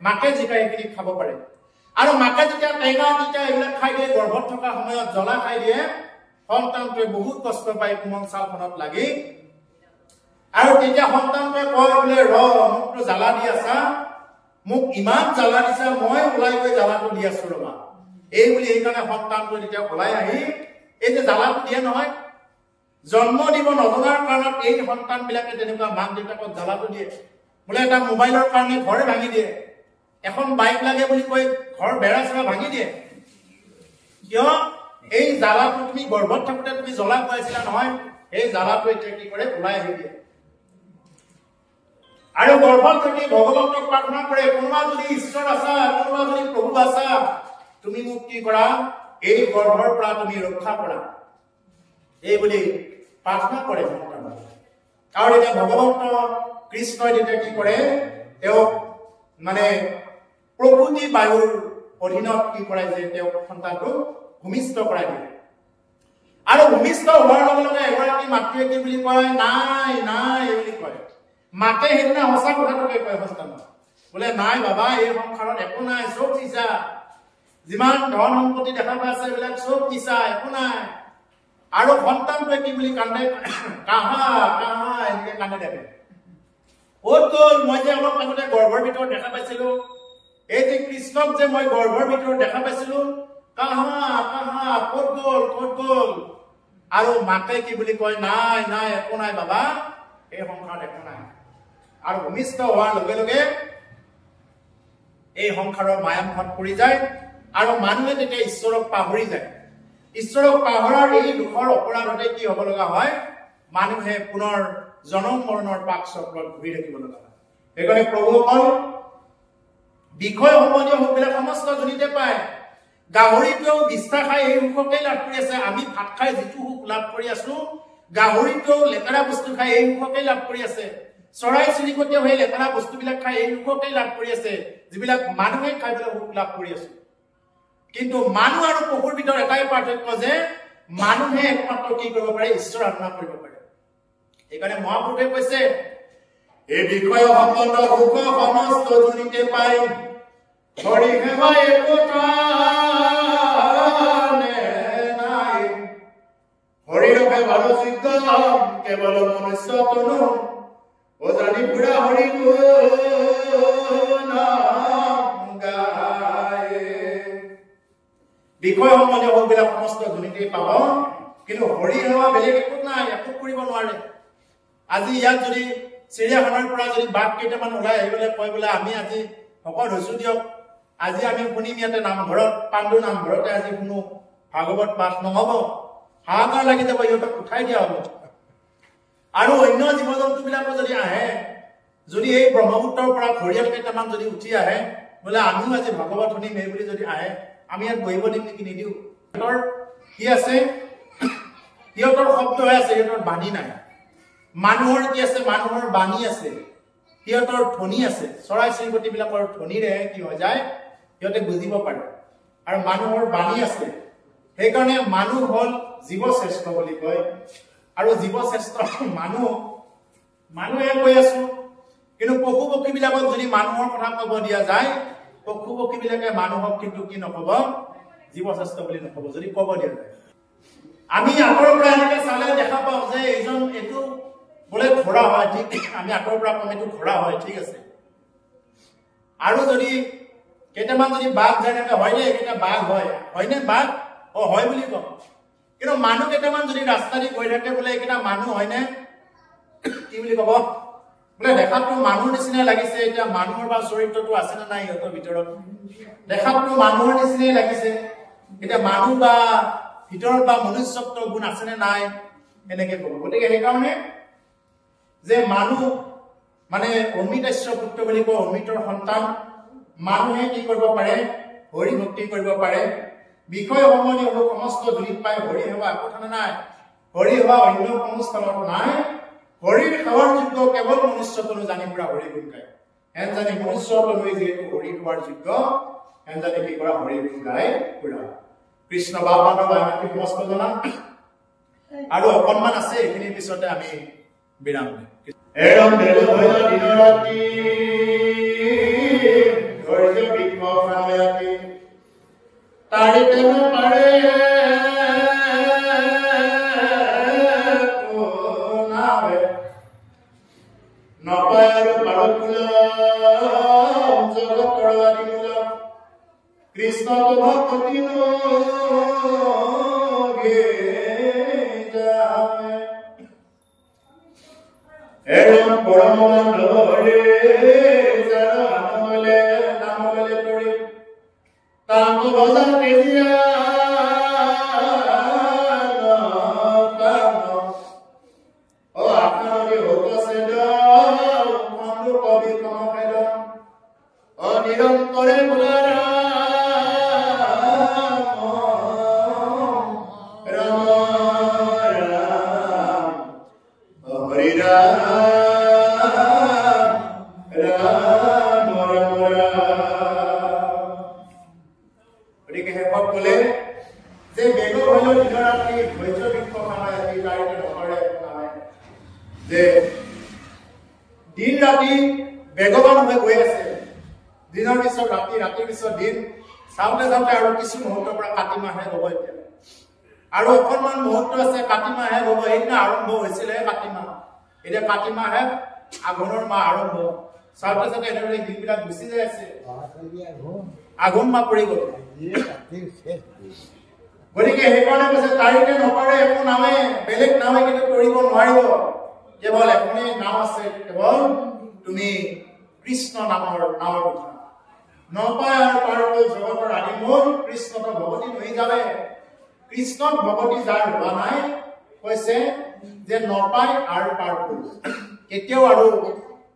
মাকে জিকাই এইখিনি খাব পাৰে আৰু মাকে যেতিয়া টেঙা তিতা এইবিলাক খাই দিয়ে গৰ্ভত থকা সময়ত জ্বলা খাই দিয়ে সন্তানটোৱে বহুত কষ্ট পায় কোমল ছালখনত লাগি আৰু তেতিয়া সন্তানটোৱে কয় বোলে মোকতো জ্বালা দি আছা মোক ইমান জ্বালা দিছা মই ওলাই গৈ জ্বালাটো দি আছো ৰবা এই বুলি সেইকাৰণে সন্তানটোৱে যেতিয়া ওলাই আহি এই যে জ্বালাটো দিয়ে নহয় জন্ম দিব নজনাৰ কাৰণত এই সন্তানবিলাকে তেনেকুৱা মাক দেউতাকক জ্বালাটো দিয়ে বোলে এটা মোবাইলৰ কাৰণে ঘৰে ভাঙি দিয়ে এখন বাইক লাগে বুলি কৈ ঘৰ বেৰা চেৰা ভাঙি দিয়ে কিয় এই জ্বালাটো তুমি গৰ্ভত থাকোঁতে তুমি জ্বলা খুৱাইছিলা নহয় এই জ্বালাটো এতিয়া কি কৰে ওলাই আহি দিয়ে আৰু গৰ্ভত থাকি ভগৱন্তক প্ৰাৰ্থনা কৰে কোনোবা যদি ঈশ্বৰ আছা কোনোবা যদি প্ৰভু আছা তুমি মোক কি কৰা এই গৰ্ভৰ পৰা তুমি ৰক্ষা কৰা এই বুলি প্ৰাৰ্থনা কৰে আৰু এতিয়া ভগৱন্ত কৃষ্ণই তেতিয়া কি কৰে তেওঁক মানে প্ৰকৃতি বায়ুৰ অধীনত কি কৰে যে তেওঁ সন্তানটো ভূমিষ্ঠ কৰাই দিয়ে আৰু ভূমিষ্ঠ হোৱাৰ লগে লগে এগৰাকী মাতৃয়ে কি বুলি কয় নাই নাই বুলি কয় মাকে সেইদিনা সঁচা কথাটোকে কয় সন্তানক বোলে নাই বাবা এই সংসাৰত একো নাই চব মিছা যিমান ধন সম্পত্তি দেখা পাইছে এইবিলাক চব মিছা একো নাই আৰু সন্তানটোৱে কি বুলি কান্দে কাহা কাহা এনেকে কান্দে থাকে ক'ত গ'ল মই যে অলপ আগতে গৰ্ভৰ ভিতৰত দেখা পাইছিলো এই যে কৃষ্ণক যে মই গৰ্ভৰ ভিতৰত দেখা পাইছিলো কাহা কাহা ক'ত গ'ল আৰু মাকে কি বুলি কয় নাই নাই একো নাই বাবা এই সংসাৰত একো নাই আৰু ভূমিষ্ঠ হোৱাৰ লগে লগে এই সংসাৰৰ মায়ামত পৰি যায় আৰু মানুহে তেতিয়া ঈশ্বৰক পাহৰি যায় ঈশ্বৰক পাহৰাৰ এই দুখৰ অপৰাধতে কি হ'ব লগা হয় মানুহে পুনৰ জনম মৰণৰ পাক চক্ৰত ঘূৰি থাকিব লগা হয় সেইকাৰণে প্ৰভুসকল বিষয় সম্বন্ধীয় সুখবিলাক সমস্ত জনিতে পায় গাহৰিটোৱেও বিষ্ঠা খাই এই সুখকেই লাভ কৰি আছে আমি ভাত খাই যিটো সুখ লাভ কৰি আছো গাহৰিটোৱেও লেতেৰা বস্তু খাই এই সুখকেই লাভ কৰি আছে চৰাই চিৰিকটিয়েও সেই লেতেৰা বস্তুবিলাক খাই এই সুখকেই লাভ কৰি আছে যিবিলাক মানুহে খাই পেলাই সুখ লাভ কৰি আছে কিন্তু মানুহ আৰু পশুৰ ভিতৰত এটাই পাৰ্থক্য যে মানুহে একমাত্ৰ কি কৰিব পাৰে ঈশ্বৰ আৰাধনা কৰিব পাৰে সেইকাৰণে মহাপুৰুষে কৈছে এই বিষয় সম্বন্ধ সুখ সমস্ত জনিতে পাই হৰি সেৱা একোটা নাই হৰি ৰূপে ভালো সিদ্ধ কেৱল মনুষ্য তনু অজানি বুঢ়া হৰি বিষয় সম্বন্ধীয় সুখবিলাক সমস্ত জনিতে পাব কিন্তু হৰি সেৱা বেলেগ একো নাই একো কৰিব নোৱাৰে আজি ইয়াত যদি চিৰিয়াখানাৰ পৰা যদি বাঘ কেইটামান ওলাই আহিবলে কয় বোলে আমি আজি ভকত হৈছো দিয়ক আজি আমি শুনিম ইয়াতে নামঘৰত পাণ্ডু নামঘৰতে আজি শুনো ভাগৱত পাঠ নহব হাহাকাৰ লাগি যাব ইহঁতক উঠাই দিয়া হ'ব আৰু অন্য জীৱ জন্তুবিলাকো যদি আহে যদি এই ব্ৰহ্মপুত্ৰৰ পৰা ঘৰিয়াল কেইটামান যদি উঠি আহে বোলে আমিও আজি ভাগৱত শুনিম এই বুলি যদি আহে আমি ইয়াত বহিব দিম নেকি নিদিও সিহঁতৰ কি আছে সিহঁতৰ শব্দ হৈ আছে সিহঁতৰ বাণী নাই মানুহৰ কি আছে মানুহৰ বাণী আছে সিহঁতৰ ধ্বনি আছে চৰাই চিৰিকটিবিলাকৰ ধ্বনিৰে কি হৈ যায় সিহঁতে বুজিব পাৰে আৰু মানুহৰ বাণী আছে সেইকাৰণে মানুহ হ'ল জীৱশ্ৰেষ্ঠ বুলি কয় আৰু জীৱশ্ৰেষ্ঠ মানুহে কৈ আছো কিন্তু পশু পক্ষীবিলাকক যদি মানুহৰ কথা ক'ব দিয়া যায় পশু পক্ষীবিলাকে মানুহক কিন্তু কি নক'ব জীৱশ্ৰেষ্ঠ বুলি নক'ব যদি ক'ব দিয়া যায় আমি আগৰ পৰা এনেকৈ চালে দেখা পাওঁ যে এইটো বোলে ঘোঁৰা হয় ঠিক আমি আগৰ পৰা কম এইটো ঘোঁৰা হয় ঠিক আছে আৰু যদি কেইটামান যদি বাঘ যেনেকৈ হয়নে এইকেইটা বাঘ হয়নে বাঘ হয় বুলি কওঁ কিন্তু মানুহ কেইটামান যদি ৰাস্তা দি গৈ থাকে বোলে এইকেইটা মানুহ হয়নে কি বুলি ক'ব বোলে দেখাতটো মানুহৰ নিচিনাই লাগিছে এতিয়া মানুহৰ বা চৰিত্ৰটো আছে নে নাই সিহঁতৰ ভিতৰত দেখাতটো মানুহৰ নিচিনাই লাগিছে এতিয়া মানুহ বা ভিতৰত বা মনুষ্যত্ব গুণ আছে নে নাই এনেকে ক'ব গতিকে সেইকাৰণে যে মানুহ মানে অমিতাস্য পুত্ৰ বুলি কয় অমিতৰ সন্তান মানুহে কি কৰিব পাৰে হৰি ভক্তি কৰিব পাৰে বিষয় সমনি হ'ব সমস্ত ধুলিত পাই হৰি সেৱা একো কথা নাই হৰি সেৱা অন্য কোনো স্থানত নাই হৰিৰ সেৱাৰ যোগ্য কেৱল মনুষ্যতনো জানি পুৰা হৰি গুণ গায় এন জানি মনুষ্যতলৈ যিহেতু হৰি সেৱাৰ যোগ্য এন জানি কি কৰা হৰি গুণ গায় পুৰা কৃষ্ণ বাবানৰ বায়ুতি সমস্ত জনা আৰু অকণমান আছে এইখিনিৰ পিছতে আমি বিৰাম এৰম দেলো হয় দিন ৰাতি ধৈৰ্য বিঘ্ন প্ৰাণয়াতি তাৰিতে পাৰে কোনাবে নপায় আৰু পাৰকুল জগতৰ আদিমূল কৃষ্ণ ভক্তি এরম পরম বন্ধরে জানলে নামলে তরি তাঙ্গ ভজন কেজিয়া ও আপনারে হতছে বন্ধু কবি কম ফেল ও নিরন্তরে বুলারা दिन राति बेगवान हो गई আছে দিনৰ পিছত ৰাতি ৰাতিৰ পিছত দিন সামনে সামনে আৰু কিছু মুহূৰ্তৰ পৰা কাতি মাহে হ'ব এতিয়া আৰু অকণমান মুহূৰ্ত আছে কাতি মাহে হ'ব এইদিনা আৰম্ভ হৈছিলে কাতি মাহ এতিয়া কাতি মাহে আঘোণৰ মাহ আৰম্ভ সামনে সামনে এনেদৰে দিনবিলাক গুচি যায় আছে আঘোণ মাহ পৰি গ'ল গতিকে সেইকাৰণে কৈছে তাৰিখে নপৰে একো নামে বেলেগ নামে কিন্তু কৰিব নোৱাৰিব কেৱল এখনেই নাম আছে কেৱল তুমি কৃষ্ণ নামৰ কথা নপায় আৰু পাৰকুল জগতৰ আদিমূল কৃষ্ণত ভগৱতী হৈ যাবে কৃষ্ণত ভগৱতী যাৰ হোৱা নাই কৈছে যে নপায় আৰু পাৰকুল কেতিয়াও আৰু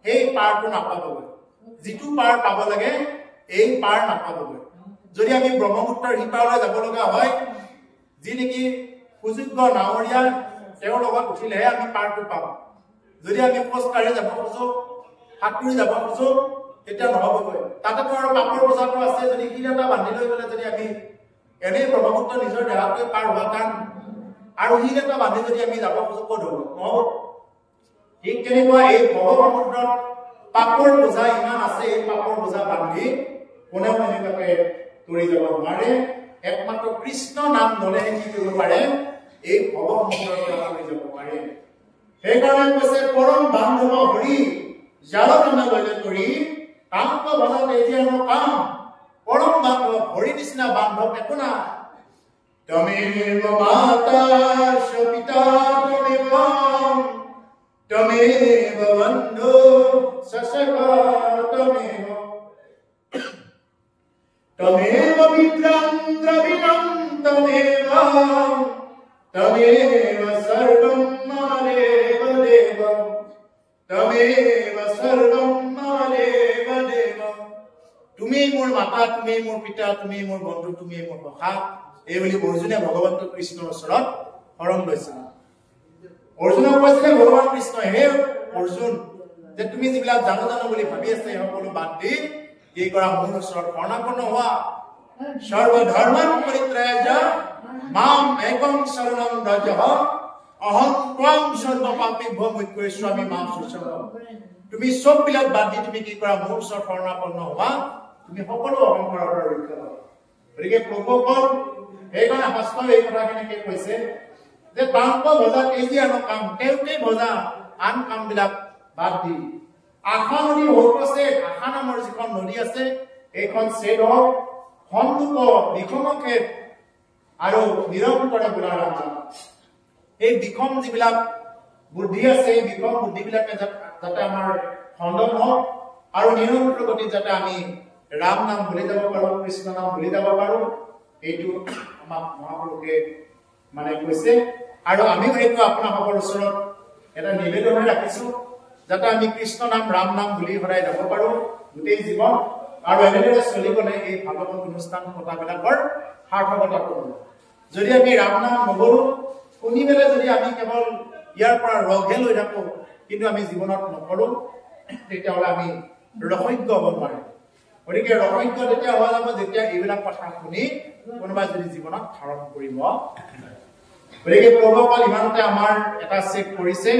সেই পাৰটো নাপাবগৈ যিটো পাৰ পাব লাগে এই পাৰ নাপাবগৈ যদি আমি ব্ৰহ্মপুত্ৰৰ সিপাৰলৈ যাব লগা হয় যি নেকি সুযোগ্য নাৱৰীয়া তেওঁৰ লগত উঠিলেহে আমি পাৰটো পাম যদি আমি খোজকাঢ়ি যাব খোজো সাঁতুৰি যাব খোজো তেতিয়া নহ'বগৈ তাতেতো আৰু পাপৰ বজাৰটো আছে যদি শিল এটা বান্ধি লৈ গ'লে যদি আমি এনেই ব্ৰহ্মপুত্ৰ নিজৰ দেহাটোৱে পাৰ হোৱা টান আৰু শিল এটা বান্ধি যদি আমি যাব খোজো ক'ত হ'ব নহ'ব ঠিক তেনেকুৱা এই ব্ৰহ্মপুত্ৰত পাপৰ বোজা ইমান আছে এই পাপৰ বোজা বান্ধি কোনেও এনেকুৱাকে তৰি যাব নোৱাৰে একমাত্ৰ কৃষ্ণ নাম ল'লেহে কি কৰিব পাৰে এই ব্ৰহ্মপুত্ৰৰ পৰা তৰি যাব পাৰে সেইকাৰণে কৈছে পৰম বান্ধৱ হৰি যাৰ নামে ললে তৰি কান্ত ভজন এতিয়া কাম পৰম বান্ধৱ হৰি নিচিনা বান্ধৱ একো নাই তমেব মাতা পিতা তমেব বন্ধু তমেব সৰ্বম মম দেব দেব তমেব সৰ্বম মম দেব দেব তুমি মোৰ মাতা তুমি মোৰ পিতা তুমি মোৰ বন্ধু তুমি মোৰ সখা এই বুলি অৰ্জুনে ভগৱান কৃষ্ণৰ ওচৰত শৰণ লৈছিল অৰ্জুনক কৈছিলে ভগৱান কৃষ্ণ হে অৰ্জুন যে তুমি যিবিলাক জানো জানো বুলি ভাবি আছে সকলো বাদ দি কি কৰা মোৰ ওচৰত শৰণাপন্ন হোৱা সর্বধর্মান পরিত্যাজ্য মাম একং শরণং ব্রজ অহং ত্বং সর্বপাপেভ্যো মুখ্যস্বামী মাম শুচম তুমি সব বিলাক বাদ দি তুমি কি কৰা মোৰ ওচৰত শৰণাপন্ন হোৱা তুমি সকলো অহংকাৰৰ পৰা ৰক্ষা পাবা গতিকে প্ৰভুসকল এইকাৰণে শাস্ত্ৰৰ এই কথাখিনিকে কৈছে যে তাংক ভজা তেজি আন কাম তেওঁতেই ভজা আন কামবিলাক বাদ দি আশা নদী হওক আছে আশা নামৰ যিখন নদী আছে এইখন ছেদ হওক সন্মুখ দিখমকে আৰু নিৰন্তৰে বুলাৰ এই দিখম যিবিলাক বুদ্ধি আছে এই দিখম বুদ্ধিবিলাকে যাতে আমাৰ খণ্ডন হওক আৰু নিৰন্তৰ গতিত যাতে আমি ৰাম নাম ভুলি যাব পাৰো কৃষ্ণ নাম ভুলি যাব পাৰো এইটো আমাক মহাপুৰুষে মানে কৈছে আৰু আমিও এইটো আপোনালোকৰ ওচৰত এটা নিবেদন ৰাখিছো যাতে আমি কৃষ্ণ নাম ৰাম নাম ভুলি সদায় যাব পাৰো গোটেই জীৱন আৰু এনেদৰে চলি গ'লে এই ভাগৱত অনুষ্ঠান পতাবিলাকৰ সাৰ্থকতা কৰো যদি আমি ৰাম নাম নগৰো শুনি পেলাই যদি আমি কেৱল ইয়াৰ পৰা ৰগহে লৈ থাকো কিন্তু আমি জীৱনত নকৰো তেতিয়াহ'লে আমি ৰসজ্ঞ হ'ব নোৱাৰিম গতিকে ৰসজ্ঞ তেতিয়া হোৱা যাব যেতিয়া এইবিলাক কথা শুনি কোনোবাই যদি জীৱনত ধাৰণ কৰিব গতিকে প্ৰভুসকল ইমানতে আমাৰ এটা চেক কৰিছে